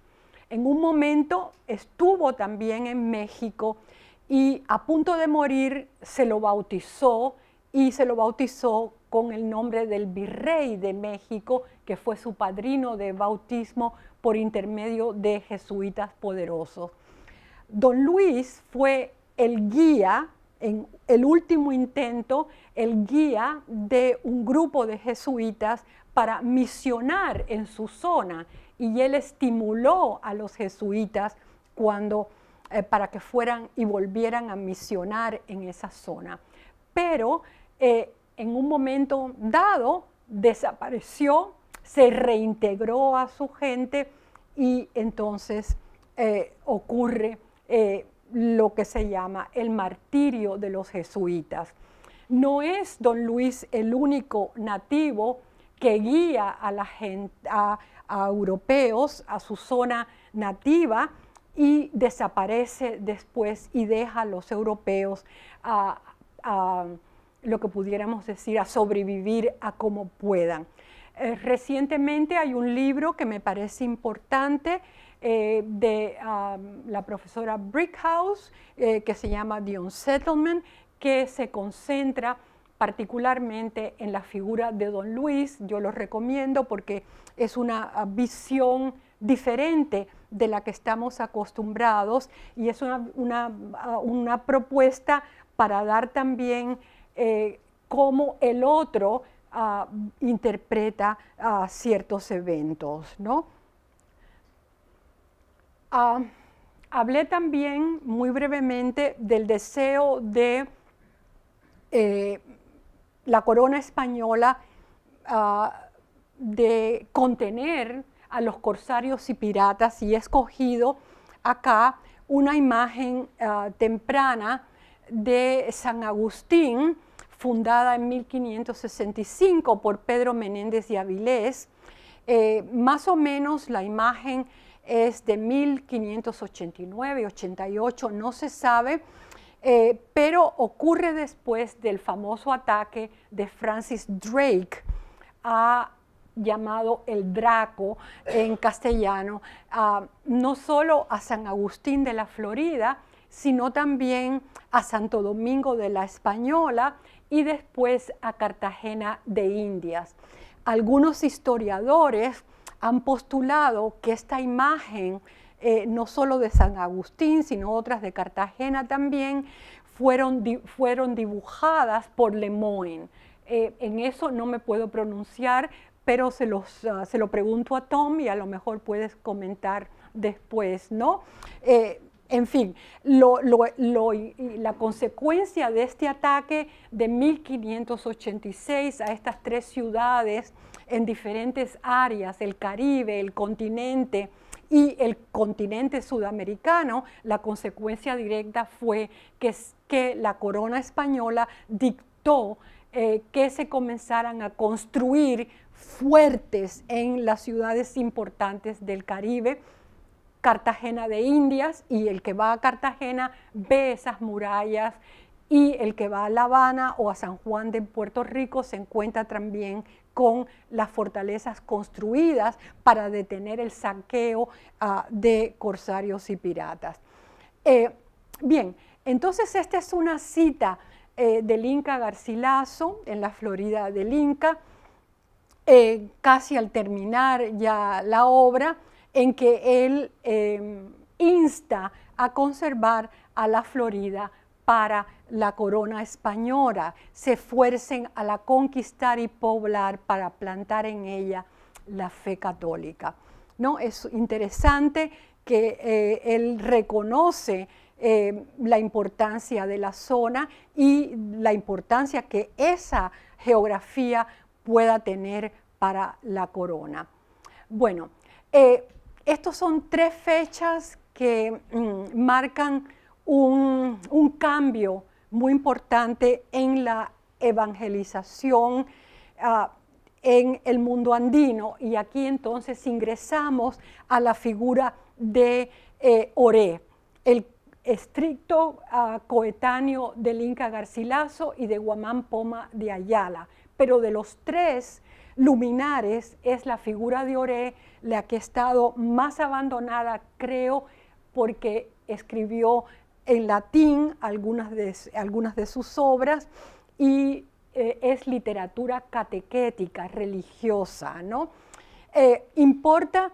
Speaker 2: En un momento estuvo también en México y a punto de morir se lo bautizó, y se lo bautizó con el nombre del virrey de México, que fue su padrino de bautismo por intermedio de jesuitas poderosos. Don Luis fue el guía, en el último intento, el guía de un grupo de jesuitas para misionar en su zona, y él estimuló a los jesuitas para que fueran y volvieran a misionar en esa zona. Pero en un momento dado desapareció, se reintegró a su gente, y entonces ocurre lo que se llama el martirio de los jesuitas. No es don Luis el único nativo que guía a la gente, a europeos a su zona nativa, y desaparece después y deja a los europeos lo que pudiéramos decir, a sobrevivir a como puedan. Recientemente hay un libro que me parece importante de la profesora Brickhouse, que se llama The Unsettlement, que se concentra particularmente en la figura de don Luis. Yo lo recomiendo porque es una visión diferente de la que estamos acostumbrados, y es una propuesta para dar también cómo el otro interpreta ciertos eventos, ¿no? Hablé también muy brevemente del deseo de la corona española de contener a los corsarios y piratas, y he escogido acá una imagen temprana de San Agustín, fundada en 1565 por Pedro Menéndez de Avilés. Más o menos la imagen es de 1589, 88, no se sabe, pero ocurre después del famoso ataque de Francis Drake, llamado el Draco en castellano, no solo a San Agustín de la Florida, sino también a Santo Domingo de la Española y después a Cartagena de Indias. Algunos historiadores han postulado que esta imagen, no solo de San Agustín, sino otras de Cartagena también, fueron dibujadas por Lemoyne. En eso no me puedo pronunciar, pero se lo pregunto a Tom y a lo mejor puedes comentar después, ¿no? En fin, la consecuencia de este ataque de 1586 a estas tres ciudades en diferentes áreas, el Caribe, el continente y el continente sudamericano, la consecuencia directa fue que la corona española dictó que se comenzaran a construir fuertes en las ciudades importantes del Caribe, Cartagena de Indias, y el que va a Cartagena ve esas murallas, y el que va a La Habana o a San Juan de Puerto Rico se encuentra también con las fortalezas construidas para detener el saqueo de corsarios y piratas. Bien, entonces esta es una cita del Inca Garcilaso en la Florida del Inca, casi al terminar ya la obra, en que él insta a conservar a la Florida para la corona española, se esfuercen a la conquistar y poblar para plantar en ella la fe católica, ¿no? Es interesante que él reconoce la importancia de la zona y la importancia que esa geografía pueda tener para la corona. Bueno, estos son tres fechas que marcan un cambio muy importante en la evangelización en el mundo andino, y aquí entonces ingresamos a la figura de Oré, el estricto coetáneo del Inca Garcilaso y de Guamán Poma de Ayala, pero de los tres luminares es la figura de Oré la que ha estado más abandonada, creo, porque escribió en latín algunas de sus obras y es literatura catequética, religiosa, ¿no? Importa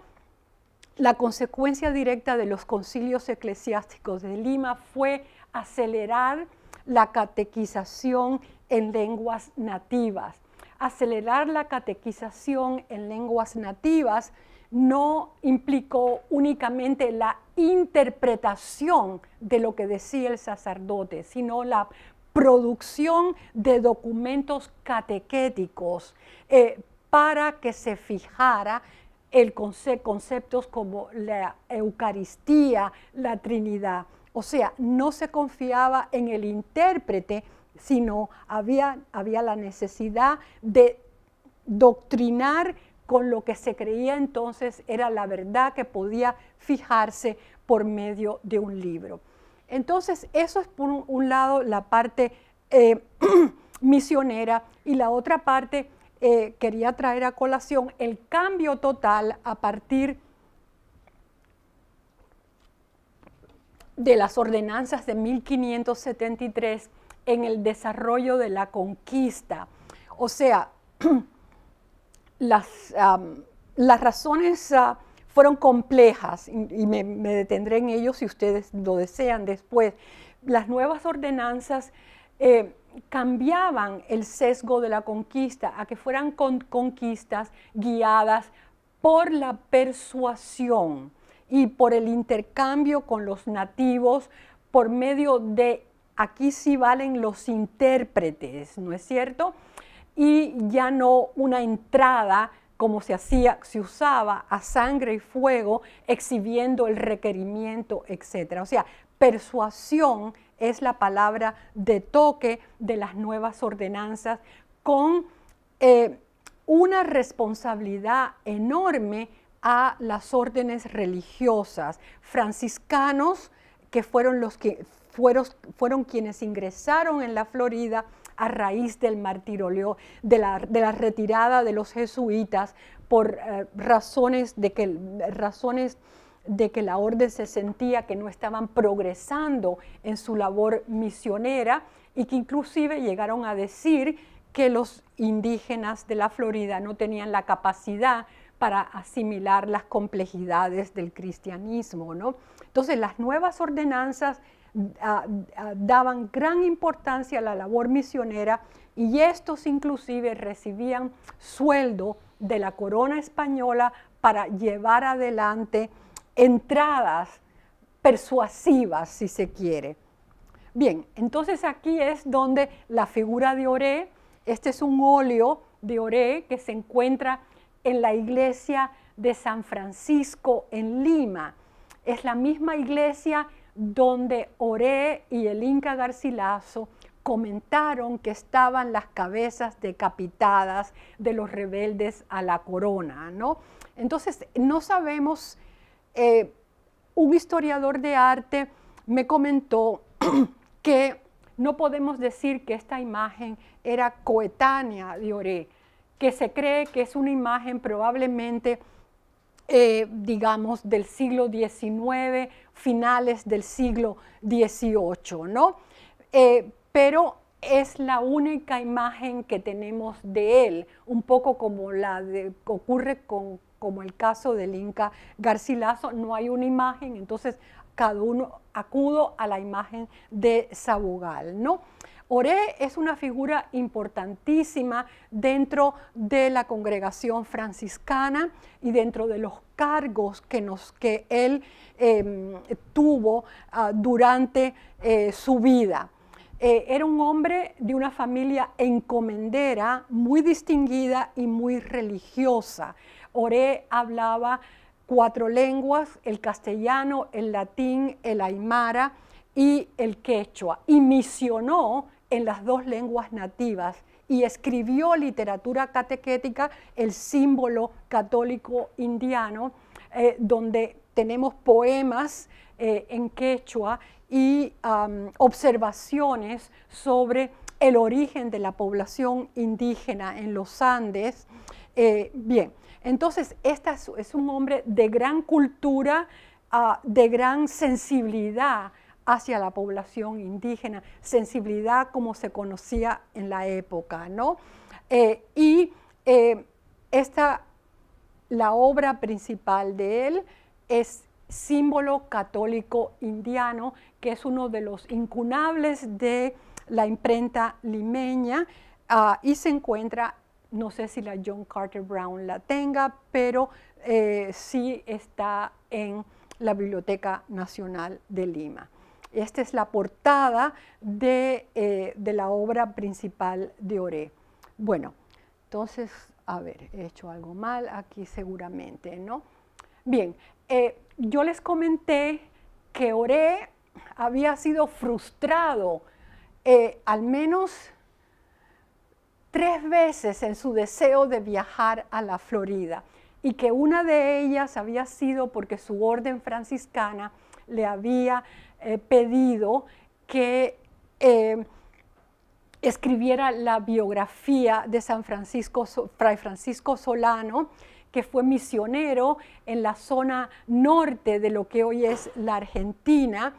Speaker 2: la consecuencia directa de los concilios eclesiásticos de Lima fue acelerar la catequización en lenguas nativas. Acelerar la catequización en lenguas nativas no implicó únicamente la interpretación de lo que decía el sacerdote, sino la producción de documentos catequéticos para que se fijara conceptos como la Eucaristía, la Trinidad. O sea, no se confiaba en el intérprete, sino había la necesidad de doctrinar con lo que se creía entonces era la verdad que podía fijarse por medio de un libro. Entonces, eso es por un lado la parte misionera, y la otra parte quería traer a colación el cambio total a partir de las ordenanzas de 1573 en el desarrollo de la conquista. O sea, las razones fueron complejas y me detendré en ello si ustedes lo desean después, las nuevas ordenanzas cambiaban el sesgo de la conquista a que fueran conquistas guiadas por la persuasión y por el intercambio con los nativos por medio de, aquí sí valen los intérpretes, ¿no es cierto? Y ya no una entrada como se usaba a sangre y fuego, exhibiendo el requerimiento, etc. O sea, persuasión es la palabra de toque de las nuevas ordenanzas, con una responsabilidad enorme a las órdenes religiosas, franciscanos, que fueron quienes ingresaron en la Florida a raíz del martirio, de la retirada de los jesuitas, por razones de que la orden se sentía que no estaban progresando en su labor misionera, y que inclusive llegaron a decir que los indígenas de la Florida no tenían la capacidad para asimilar las complejidades del cristianismo, ¿no? Entonces, las nuevas ordenanzas daban gran importancia a la labor misionera, y estos inclusive recibían sueldo de la corona española para llevar adelante entradas persuasivas, si se quiere. Bien, entonces aquí es donde la figura de Oré, este es un óleo de Oré que se encuentra en la iglesia de San Francisco en Lima. Es la misma iglesia donde Oré y el Inca Garcilaso comentaron que estaban las cabezas decapitadas de los rebeldes a la corona, ¿no? Entonces, no sabemos, un historiador de arte me comentó que no podemos decir que esta imagen era coetánea de Oré, que se cree que es una imagen probablemente, digamos, del siglo XIX, finales del siglo XVIII, ¿no? Pero es la única imagen que tenemos de él, un poco como ocurre como el caso del Inca Garcilaso, no hay una imagen, entonces cada uno acudo a la imagen de Sabugal, ¿no? Oré es una figura importantísima dentro de la congregación franciscana y dentro de los cargos que él tuvo durante su vida. Era un hombre de una familia encomendera muy distinguida y muy religiosa. Oré hablaba 4 lenguas: el castellano, el latín, el aymara y el quechua, y misionó en las 2 lenguas nativas y escribió literatura catequética, el símbolo católico indiano, donde tenemos poemas en quechua y observaciones sobre el origen de la población indígena en los Andes. Bien, entonces este es un hombre de gran cultura, de gran sensibilidad hacia la población indígena, sensibilidad como se conocía en la época, ¿no? La obra principal de él es Símbolo Católico Indiano, que es uno de los incunables de la imprenta limeña, y se encuentra, no sé si la John Carter Brown la tenga, pero sí está en la Biblioteca Nacional de Lima. Esta es la portada de la obra principal de Oré. Bueno, entonces, a ver, he hecho algo mal aquí seguramente, ¿no? Bien, yo les comenté que Oré había sido frustrado al menos 3 veces en su deseo de viajar a la Florida, y que una de ellas había sido porque su orden franciscana le había pedido que escribiera la biografía de Fray Francisco Solano, que fue misionero en la zona norte de lo que hoy es la Argentina,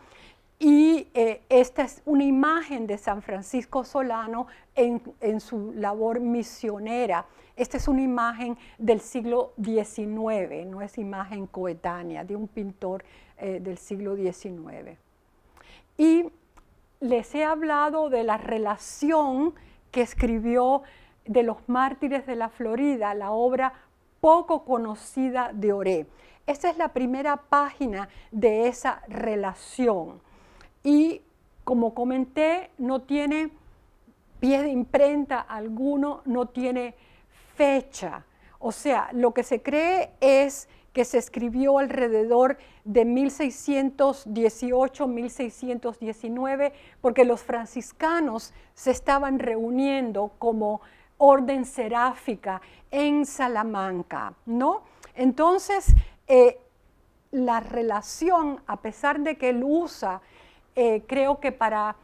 Speaker 2: y esta es una imagen de San Francisco Solano en su labor misionera. Esta es una imagen del siglo XIX, no es imagen coetánea, de un pintor del siglo XIX. Y les he hablado de la relación que escribió de los mártires de la Florida, la obra poco conocida de Oré. Esta es la primera página de esa relación. Y como comenté, no tiene pie de imprenta alguno, no tiene fecha. O sea, lo que se cree es que se escribió alrededor de 1618-1619, porque los franciscanos se estaban reuniendo como orden seráfica en Salamanca, ¿no? Entonces, la relación, a pesar de que él usa, creo que para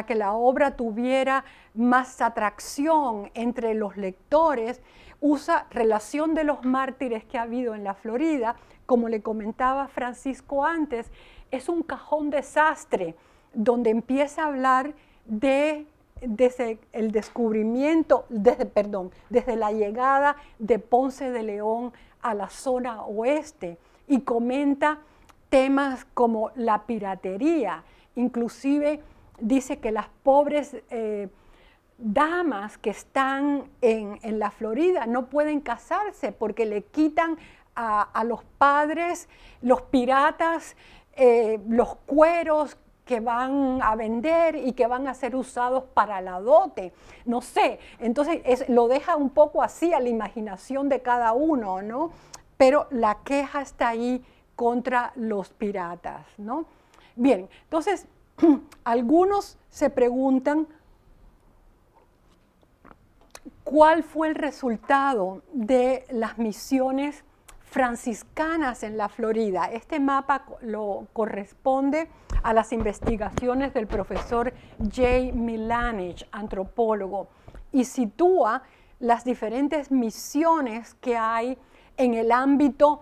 Speaker 2: que la obra tuviera más atracción entre los lectores, usa relación de los mártires que ha habido en la Florida. Como le comentaba Francisco antes, es un cajón desastre donde empieza a hablar desde el descubrimiento, desde la llegada de Ponce de León a la zona oeste, y comenta temas como la piratería. Inclusive dice que las pobres damas que están en la Florida no pueden casarse porque le quitan a los padres, los piratas, los cueros que van a vender y que van a ser usados para la dote. No sé, entonces lo deja un poco así a la imaginación de cada uno, ¿no? Pero la queja está ahí contra los piratas, ¿no? Bien, entonces algunos se preguntan cuál fue el resultado de las misiones franciscanas en la Florida. Este mapa lo corresponde a las investigaciones del profesor Jay Milanich, antropólogo, y sitúa las diferentes misiones que hay en el ámbito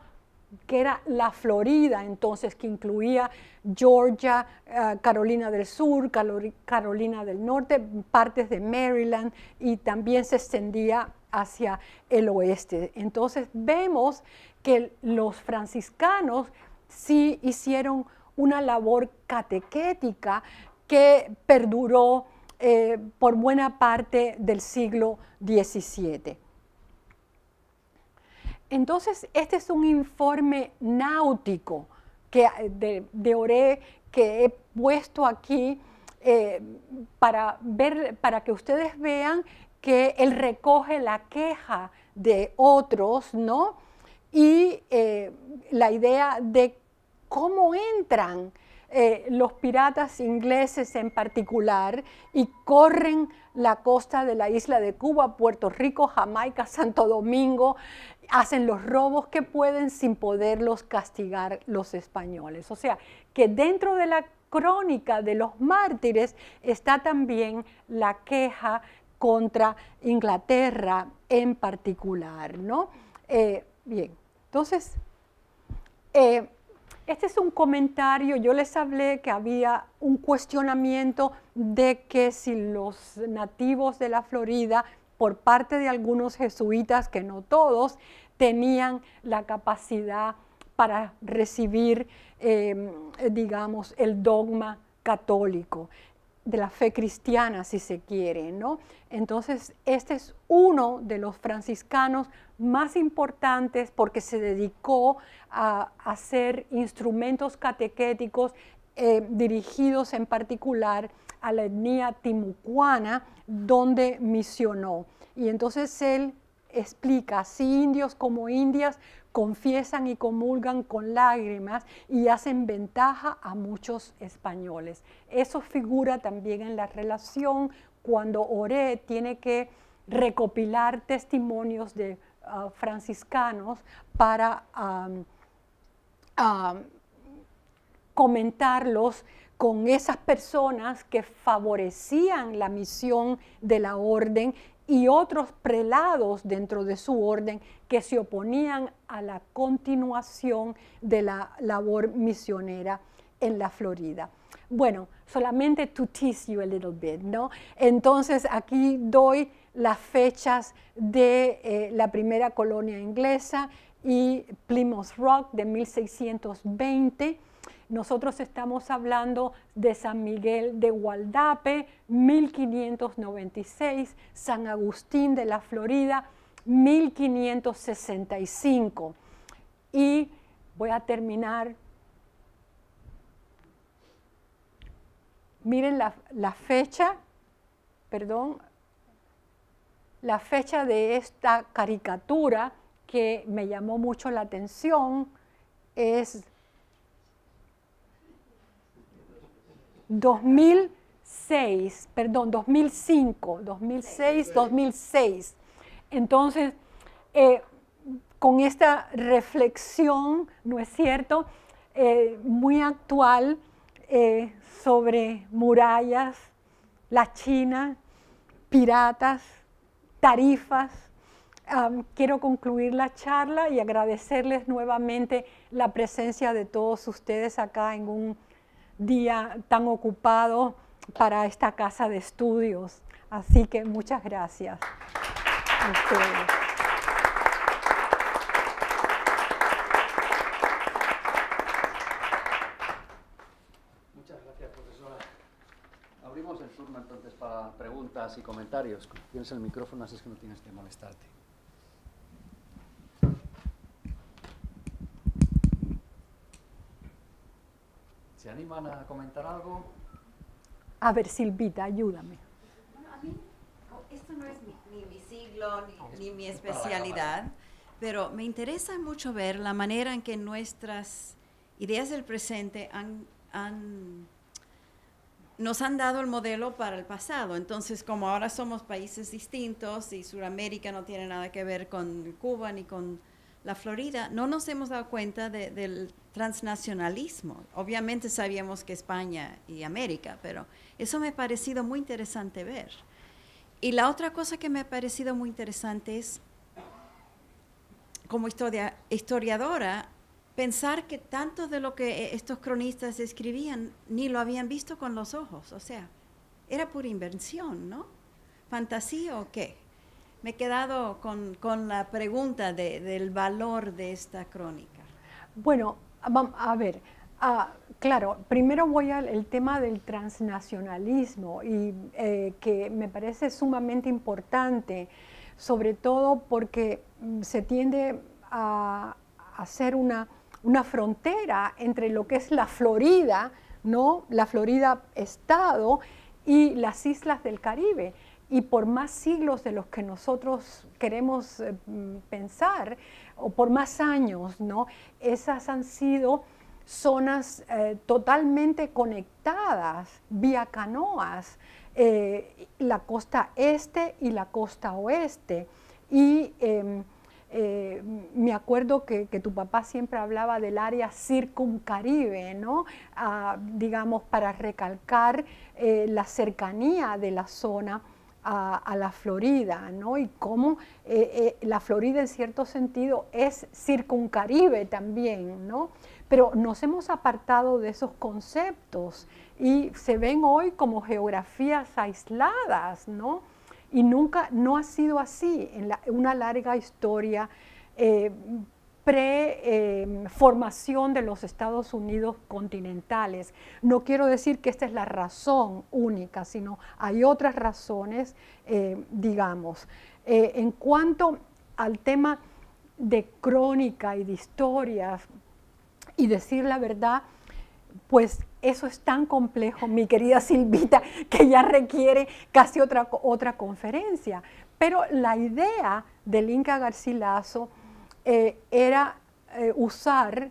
Speaker 2: que era la Florida, entonces, que incluía Georgia, Carolina del Sur, Carolina del Norte, partes de Maryland, y también se extendía hacia el oeste. Entonces vemos que los franciscanos sí hicieron una labor catequética que perduró por buena parte del siglo XVII. Entonces, este es un informe náutico de Oré que he puesto aquí para que ustedes vean que él recoge la queja de otros, ¿no? Y la idea de cómo entran los piratas ingleses en particular y corren la costa de la isla de Cuba, Puerto Rico, Jamaica, Santo Domingo, hacen los robos que pueden sin poderlos castigar los españoles. O sea, que dentro de la crónica de los mártires está también la queja contra Inglaterra en particular, ¿no? Bien, entonces, este es un comentario. Yo les hablé que había un cuestionamiento de que si los nativos de la Florida, por parte de algunos jesuitas, que no todos, tenían la capacidad para recibir, digamos, el dogma católico, de la fe cristiana, si se quiere, ¿no? Entonces, este es uno de los franciscanos más importantes porque se dedicó a hacer instrumentos catequéticos dirigidos en particular a la etnia timucuana, donde misionó. Y entonces él explica, así indios como indias confiesan y comulgan con lágrimas y hacen ventaja a muchos españoles. Eso figura también en la relación cuando Oré tiene que recopilar testimonios de franciscanos para comentarlos con esas personas que favorecían la misión de la orden y otros prelados dentro de su orden que se oponían a la continuación de la labor misionera en la Florida. Bueno, solamente to tease you a little bit, ¿no? Entonces aquí doy las fechas de la primera colonia inglesa y Plymouth Rock de 1620. nosotros estamos hablando de San Miguel de Gualdape, 1596, San Agustín de la Florida, 1565. Y voy a terminar. Miren la fecha, perdón, la fecha de esta caricatura que me llamó mucho la atención es 2006. Entonces, con esta reflexión, ¿no es cierto?, muy actual sobre murallas, la China, piratas, tarifas. Quiero concluir la charla y agradecerles nuevamente la presencia de todos ustedes acá en un día tan ocupado para esta casa de estudios. Así que muchas gracias a ustedes.
Speaker 1: Muchas gracias, profesora. Abrimos el turno entonces para preguntas y comentarios. Tienes el micrófono, así es que no tienes que molestarte. ¿Se animan a comentar algo?
Speaker 2: A ver, Silvita, ayúdame.
Speaker 3: Bueno, a mí, esto no es ni mi siglo ni mi especialidad, pero me interesa mucho ver la manera en que nuestras ideas del presente nos han dado el modelo para el pasado. Entonces, como ahora somos países distintos y Sudamérica no tiene nada que ver con Cuba ni con la Florida, no nos hemos dado cuenta del transnacionalismo. Obviamente sabíamos que España y América, pero eso me ha parecido muy interesante ver. Y la otra cosa que me ha parecido muy interesante es, como historiadora, pensar que tanto de lo que estos cronistas escribían ni lo habían visto con los ojos. O sea, era pura invención, ¿no? ¿Fantasía o qué? Me he quedado con la pregunta del valor de esta crónica.
Speaker 2: Bueno, a ver, claro, primero voy al tema del transnacionalismo y que me parece sumamente importante, sobre todo porque se tiende a hacer una frontera entre lo que es la Florida, ¿no?, la Florida Estado, y las islas del Caribe. Y por más siglos de los que nosotros queremos pensar, o por más años, ¿no?, esas han sido zonas totalmente conectadas vía canoas, la costa este y la costa oeste. Y me acuerdo que tu papá siempre hablaba del área circuncaribe, ¿no?, digamos, para recalcar la cercanía de la zona a la Florida, ¿no?, y cómo la Florida en cierto sentido es circuncaribe también, ¿no? Pero nos hemos apartado de esos conceptos y se ven hoy como geografías aisladas, ¿no? Y nunca, no ha sido así en una larga historia pre-formación de los Estados Unidos continentales. No quiero decir que esta es la razón única, sino hay otras razones, digamos. En cuanto al tema de crónica y de historias y decir la verdad, pues eso es tan complejo, mi querida Silvita, que ya requiere casi otra conferencia. Pero la idea del Inca Garcilaso era usar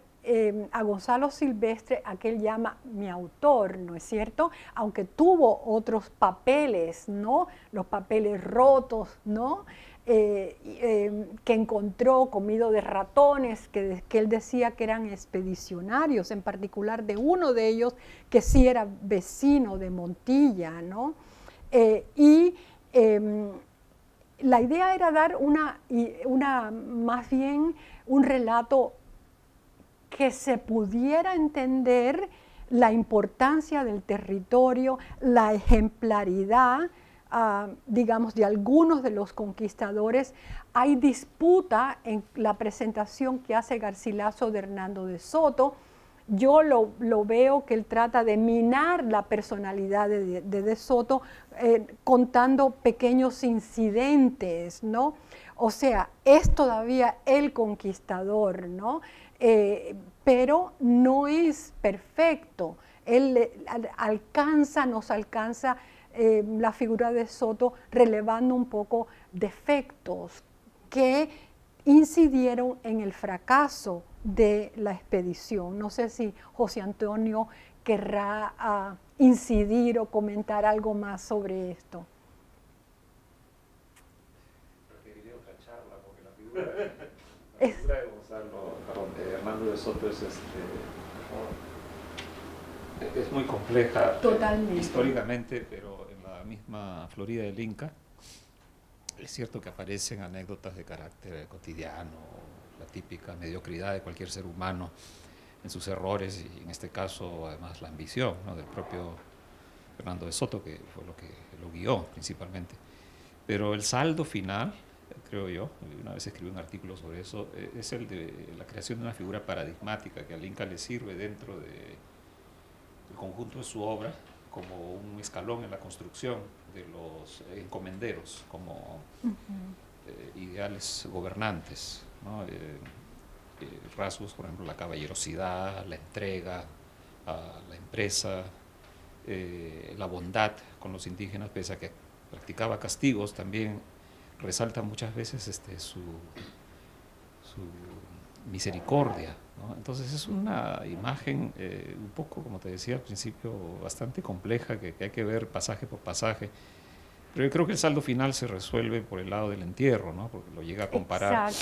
Speaker 2: a Gonzalo Silvestre, a que él llama mi autor, ¿no es cierto? Aunque tuvo otros papeles, ¿no? Los papeles rotos, ¿no? Que encontró comido de ratones, que él decía que eran expedicionarios, en particular de uno de ellos que sí era vecino de Montilla, ¿no? La idea era dar más bien un relato que se pudiera entender la importancia del territorio, la ejemplaridad, digamos, de algunos de los conquistadores. Hay disputa en la presentación que hace Garcilaso de Hernando de Soto, yo lo veo que él trata de minar la personalidad de Soto contando pequeños incidentes, ¿no? O sea, es todavía el conquistador, ¿no? Pero no es perfecto. Él nos alcanza la figura de Soto relevando un poco defectos que incidieron en el fracaso de la expedición. No sé si José Antonio querrá incidir o comentar algo más sobre esto.
Speaker 4: Preferiría otra charla porque la figura de Gonzalo, de Hernando de Soto es muy compleja.
Speaker 2: Totalmente.
Speaker 4: Históricamente, pero en la misma Florida del Inca, es cierto que aparecen anécdotas de carácter cotidiano, la típica mediocridad de cualquier ser humano en sus errores y en este caso además la ambición, ¿no?, del propio Hernando de Soto, que fue lo que lo guió principalmente. Pero el saldo final, creo yo, una vez escribí un artículo sobre eso, es el de la creación de una figura paradigmática que al Inca le sirve dentro del conjunto de su obra como un escalón en la construcción de los encomenderos, como ideales gobernantes, ¿no? Rasgos, por ejemplo, la caballerosidad, la entrega a la empresa, la bondad con los indígenas, pese a que practicaba castigos, también resalta muchas veces su misericordia, ¿no? Entonces es una imagen un poco, como te decía al principio, bastante compleja que hay que ver pasaje por pasaje. Pero yo creo que el saldo final se resuelve por el lado del entierro, ¿no? Porque lo llega a comparar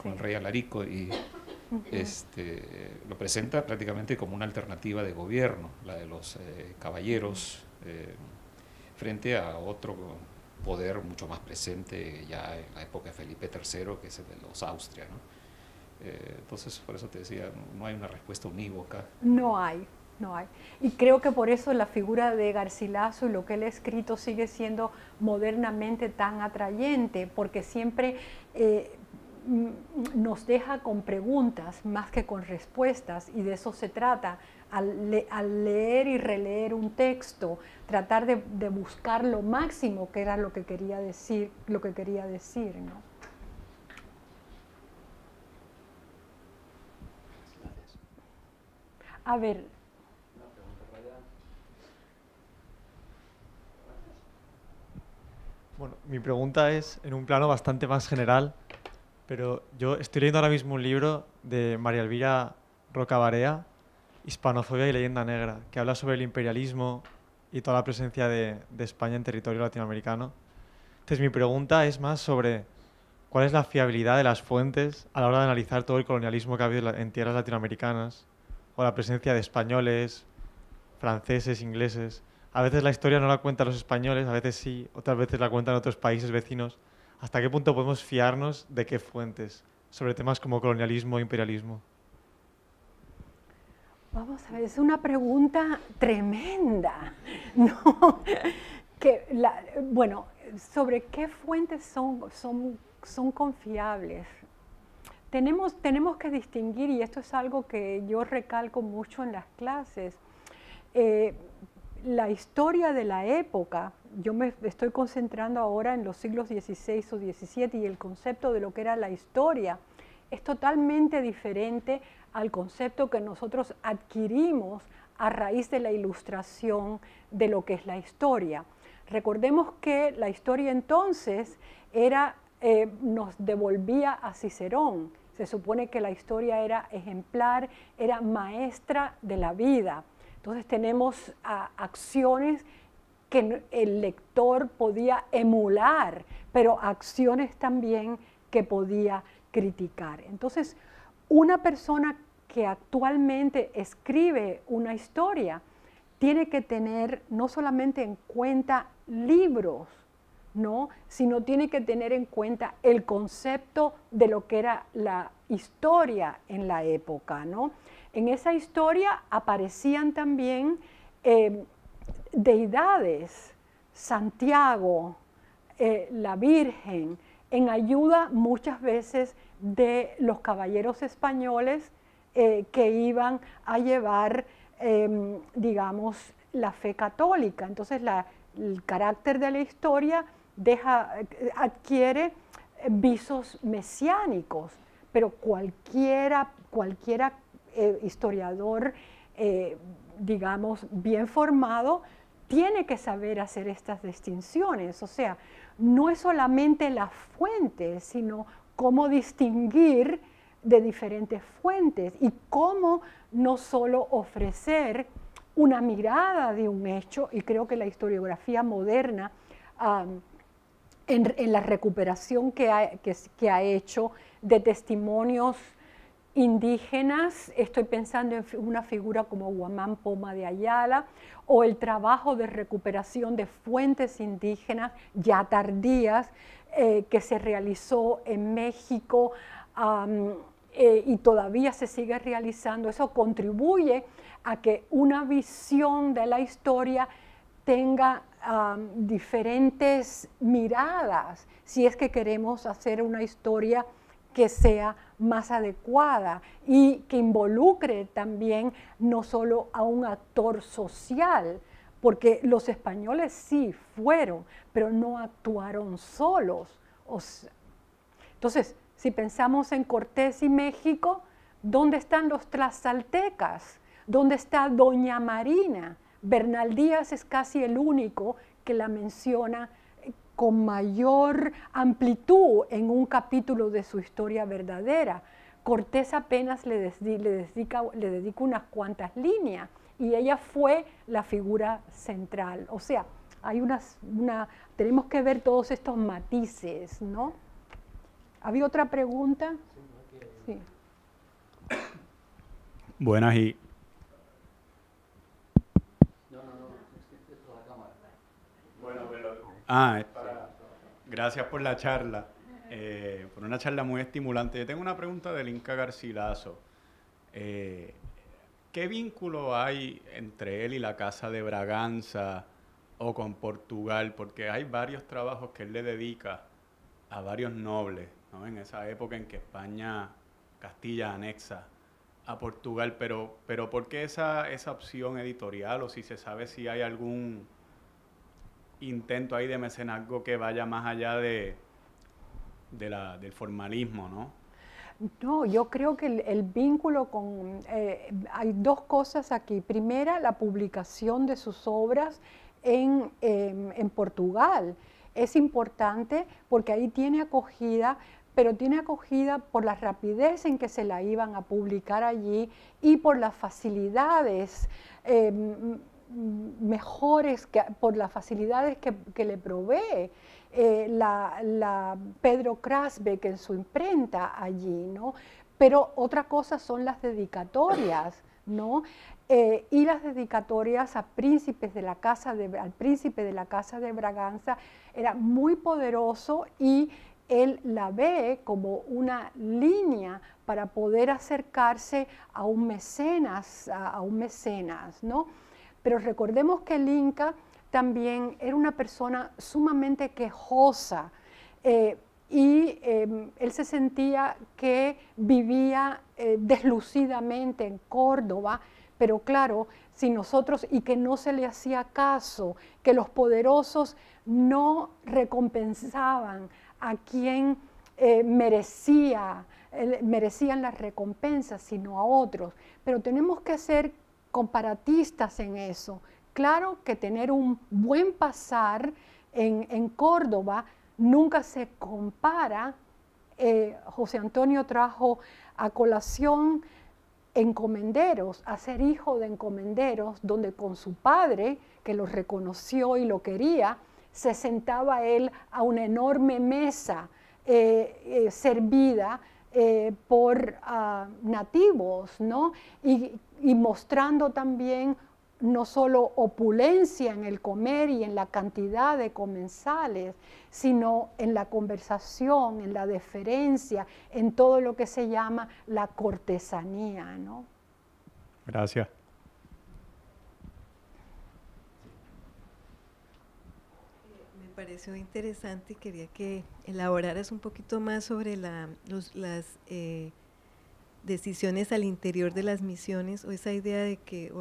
Speaker 4: con el rey Alarico y lo presenta prácticamente como una alternativa de gobierno, la de los caballeros frente a otro poder mucho más presente ya en la época de Felipe III, que es el de los Austria, ¿no? Entonces, por eso te decía, no hay una respuesta unívoca.
Speaker 2: No hay. Y creo que por eso la figura de Garcilaso y lo que él ha escrito sigue siendo modernamente tan atrayente, porque siempre nos deja con preguntas más que con respuestas, y de eso se trata. Al leer y releer un texto, tratar de buscar lo máximo que era lo que quería decir, ¿no? A ver.
Speaker 5: Bueno, mi pregunta es en un plano bastante más general, pero yo estoy leyendo ahora mismo un libro de María Elvira Rocabarea, Hispanofobia y leyenda negra, que habla sobre el imperialismo y toda la presencia de España en territorio latinoamericano. Entonces mi pregunta es más sobre cuál es la fiabilidad de las fuentes a la hora de analizar todo el colonialismo que ha habido en tierras latinoamericanas, o la presencia de españoles, franceses, ingleses. A veces la historia no la cuentan los españoles, a veces sí, otras veces la cuentan otros países vecinos. ¿Hasta qué punto podemos fiarnos de qué fuentes sobre temas como colonialismo e imperialismo?
Speaker 2: Vamos a ver, es una pregunta tremenda, ¿no? Bueno, sobre qué fuentes son confiables. Tenemos que distinguir, y esto es algo que yo recalco mucho en las clases, la historia de la época. Yo me estoy concentrando ahora en los siglos XVI o XVII, y el concepto de lo que era la historia es totalmente diferente al concepto que nosotros adquirimos a raíz de la ilustración de lo que es la historia. Recordemos que la historia entonces nos devolvía a Cicerón. Se supone que la historia era ejemplar, era maestra de la vida. Entonces tenemos acciones que el lector podía emular, pero acciones también que podía criticar. Entonces, una persona que actualmente escribe una historia tiene que tener no solamente en cuenta libros, ¿no?, sino tiene que tener en cuenta el concepto de lo que era la historia en la época, ¿no? En esa historia aparecían también deidades, Santiago, la Virgen, en ayuda muchas veces de los caballeros españoles que iban a llevar, digamos, la fe católica. Entonces el carácter de la historia adquiere visos mesiánicos, pero cualquiera historiador, digamos, bien formado, tiene que saber hacer estas distinciones. O sea, no es solamente la fuente, sino cómo distinguir de diferentes fuentes y cómo no solo ofrecer una mirada de un hecho, y creo que la historiografía moderna, en la recuperación que ha hecho de testimonios indígenas, estoy pensando en una figura como Guamán Poma de Ayala, o el trabajo de recuperación de fuentes indígenas ya tardías que se realizó en México y todavía se sigue realizando. Eso contribuye a que una visión de la historia tenga diferentes miradas, si es que queremos hacer una historia que sea más adecuada y que involucre también no solo a un actor social, porque los españoles sí fueron, pero no actuaron solos. Entonces, si pensamos en Cortés y México, ¿dónde están los tlaxcaltecas? ¿Dónde está Doña Marina? Bernal Díaz es casi el único que la menciona con mayor amplitud en un capítulo de su historia verdadera. Cortés apenas le dedica unas cuantas líneas y ella fue la figura central. O sea, hay tenemos que ver todos estos matices, ¿no? ¿Había otra pregunta? Sí.
Speaker 6: Buenas y... Gracias por la charla, por una charla muy estimulante. Yo tengo una pregunta del Inca Garcilaso. ¿Qué vínculo hay entre él y la Casa de Braganza o con Portugal? Porque hay varios trabajos que él le dedica a varios nobles, ¿no? En esa época en que Castilla anexa a Portugal, pero ¿por qué esa opción editorial? O si se sabe si hay algún intento ahí de mecenazgo que vaya más allá del formalismo, ¿no?
Speaker 2: No, yo creo que el vínculo hay dos cosas aquí. Primera, la publicación de sus obras en Portugal. Es importante porque ahí tiene acogida, pero tiene acogida por la rapidez en que se la iban a publicar allí y por las facilidades mejores, por las facilidades que le provee la Pedro Krasbeck en su imprenta allí, ¿no? Pero otra cosa son las dedicatorias, ¿no? Y las dedicatorias al príncipe de la Casa de Braganza era muy poderoso y él la ve como una línea para poder acercarse a un mecenas, ¿no? Pero recordemos que el Inca también era una persona sumamente quejosa y él se sentía que vivía deslucidamente en Córdoba, pero claro, y que no se le hacía caso, que los poderosos no recompensaban a quien merecían las recompensas, sino a otros. Pero tenemos que ser comparatistas en eso. Claro que tener un buen pasar en Córdoba nunca se compara. José Antonio trajo a colación encomenderos, a ser hijo de encomenderos, donde con su padre, que lo reconoció y lo quería, se sentaba él a una enorme mesa servida por nativos, ¿no? Y mostrando también no solo opulencia en el comer y en la cantidad de comensales, sino en la conversación, en la deferencia, en todo lo que se llama la cortesanía, ¿no?
Speaker 6: Gracias.
Speaker 7: Me pareció interesante y quería que elaboraras un poquito más sobre decisiones al interior de las misiones, o esa idea de que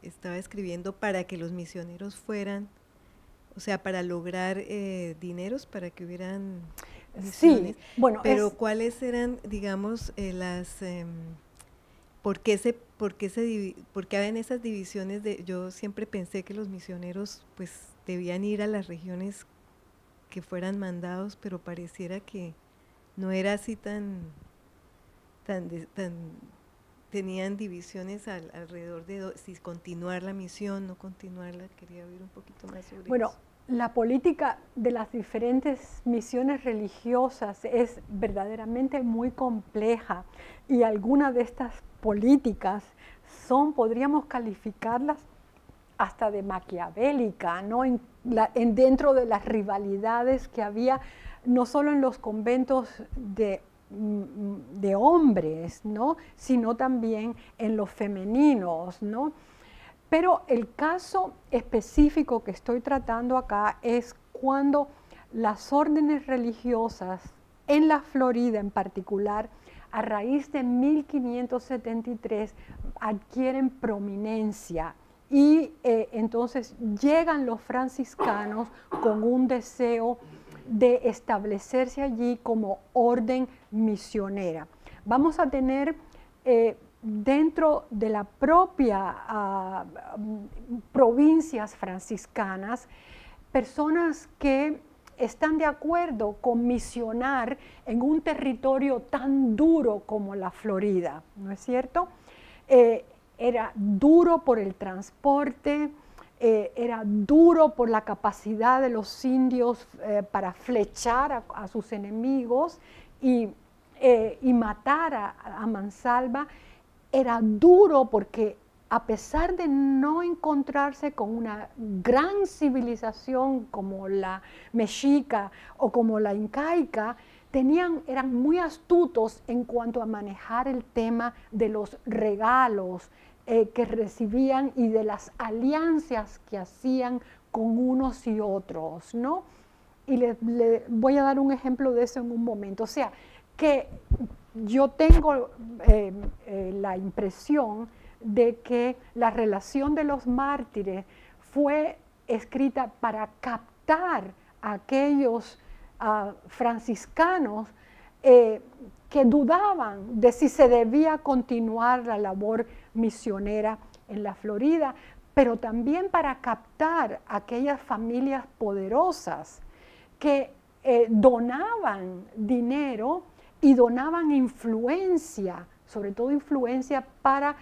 Speaker 7: estaba escribiendo para que los misioneros fueran, o sea, para lograr dineros, para que hubieran misiones.
Speaker 2: Sí, bueno,
Speaker 7: pero ¿cuáles eran, digamos, por qué habían esas divisiones? Yo siempre pensé que los misioneros pues debían ir a las regiones que fueran mandados, pero pareciera que no era así tenían divisiones alrededor de si continuar la misión, no continuarla. Quería oír un poquito más sobre eso.
Speaker 2: La política de las diferentes misiones religiosas es verdaderamente muy compleja, y algunas de estas políticas podríamos calificarlas hasta de maquiavélica, ¿no? Dentro de las rivalidades que había, no solo en los conventos de hombres, ¿no?, sino también en los femeninos, ¿no? Pero el caso específico que estoy tratando acá es cuando las órdenes religiosas en la Florida en particular, a raíz de 1573, adquieren prominencia, y entonces llegan los franciscanos con un deseo de establecerse allí como orden misionera. Vamos a tener dentro de la propia provincias franciscanas personas que están de acuerdo con misionar en un territorio tan duro como la Florida, ¿no es cierto? Era duro por el transporte, era duro por la capacidad de los indios para flechar a sus enemigos y matar a mansalva. Era duro porque, a pesar de no encontrarse con una gran civilización como la mexica o como la incaica, eran muy astutos en cuanto a manejar el tema de los regalos que recibían y de las alianzas que hacían con unos y otros, ¿no? Y le voy a dar un ejemplo de eso en un momento. O sea, que yo tengo la impresión de que la relación de los mártires fue escrita para captar a aquellos franciscanos que dudaban de si se debía continuar la labor misionera en la Florida, pero también para captar a aquellas familias poderosas que donaban dinero y donaban influencia, sobre todo influencia para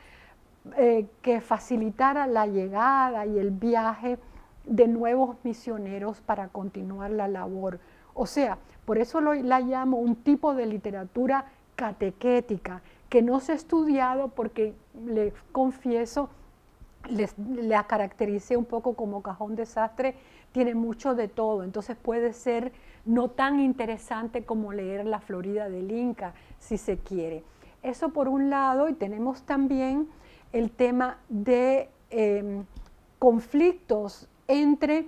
Speaker 2: que facilitara la llegada y el viaje de nuevos misioneros para continuar la labor. O sea, por eso la llamo un tipo de literatura catequética, que no se ha estudiado porque, les confieso, la caractericé un poco como cajón desastre, tiene mucho de todo, entonces puede ser no tan interesante como leer La Florida del Inca, si se quiere. Eso por un lado, y tenemos también el tema de conflictos entre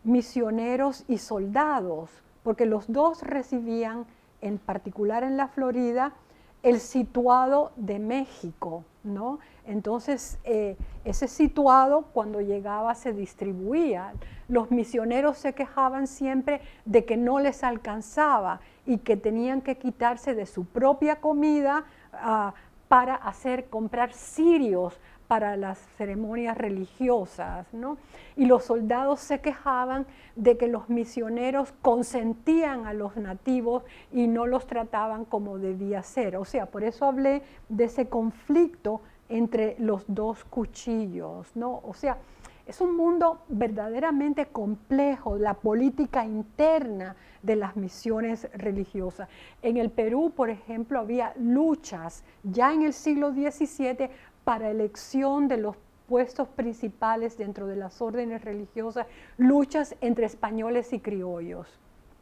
Speaker 2: misioneros y soldados, porque los dos recibían, en particular en la Florida, el situado de México, ¿no? Entonces, ese situado cuando llegaba se distribuía. Los misioneros se quejaban siempre de que no les alcanzaba y que tenían que quitarse de su propia comida para comprar cirios para las ceremonias religiosas, ¿no? Y los soldados se quejaban de que los misioneros consentían a los nativos y no los trataban como debía ser. O sea, por eso hablé de ese conflicto entre los dos cuchillos, ¿no? O sea, es un mundo verdaderamente complejo, la política interna de las misiones religiosas. En el Perú, por ejemplo, había luchas ya en el siglo XVII para elección de los puestos principales dentro de las órdenes religiosas, luchas entre españoles y criollos,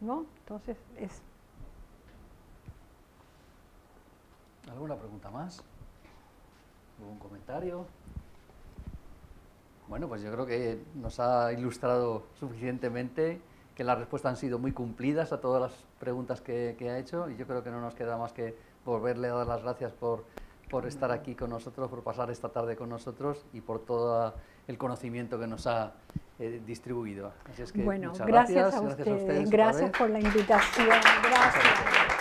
Speaker 2: ¿no? Entonces,
Speaker 1: ¿Alguna pregunta más? ¿Algún comentario? Bueno, pues yo creo que nos ha ilustrado suficientemente, que las respuestas han sido muy cumplidas a todas las preguntas que ha hecho, y yo creo que no nos queda más que volverle a dar las gracias por estar aquí con nosotros, por pasar esta tarde con nosotros y por todo el conocimiento que nos ha distribuido. Así es que
Speaker 2: bueno,
Speaker 1: muchas
Speaker 2: gracias a ustedes,
Speaker 1: gracias
Speaker 2: gracias por la invitación. Gracias.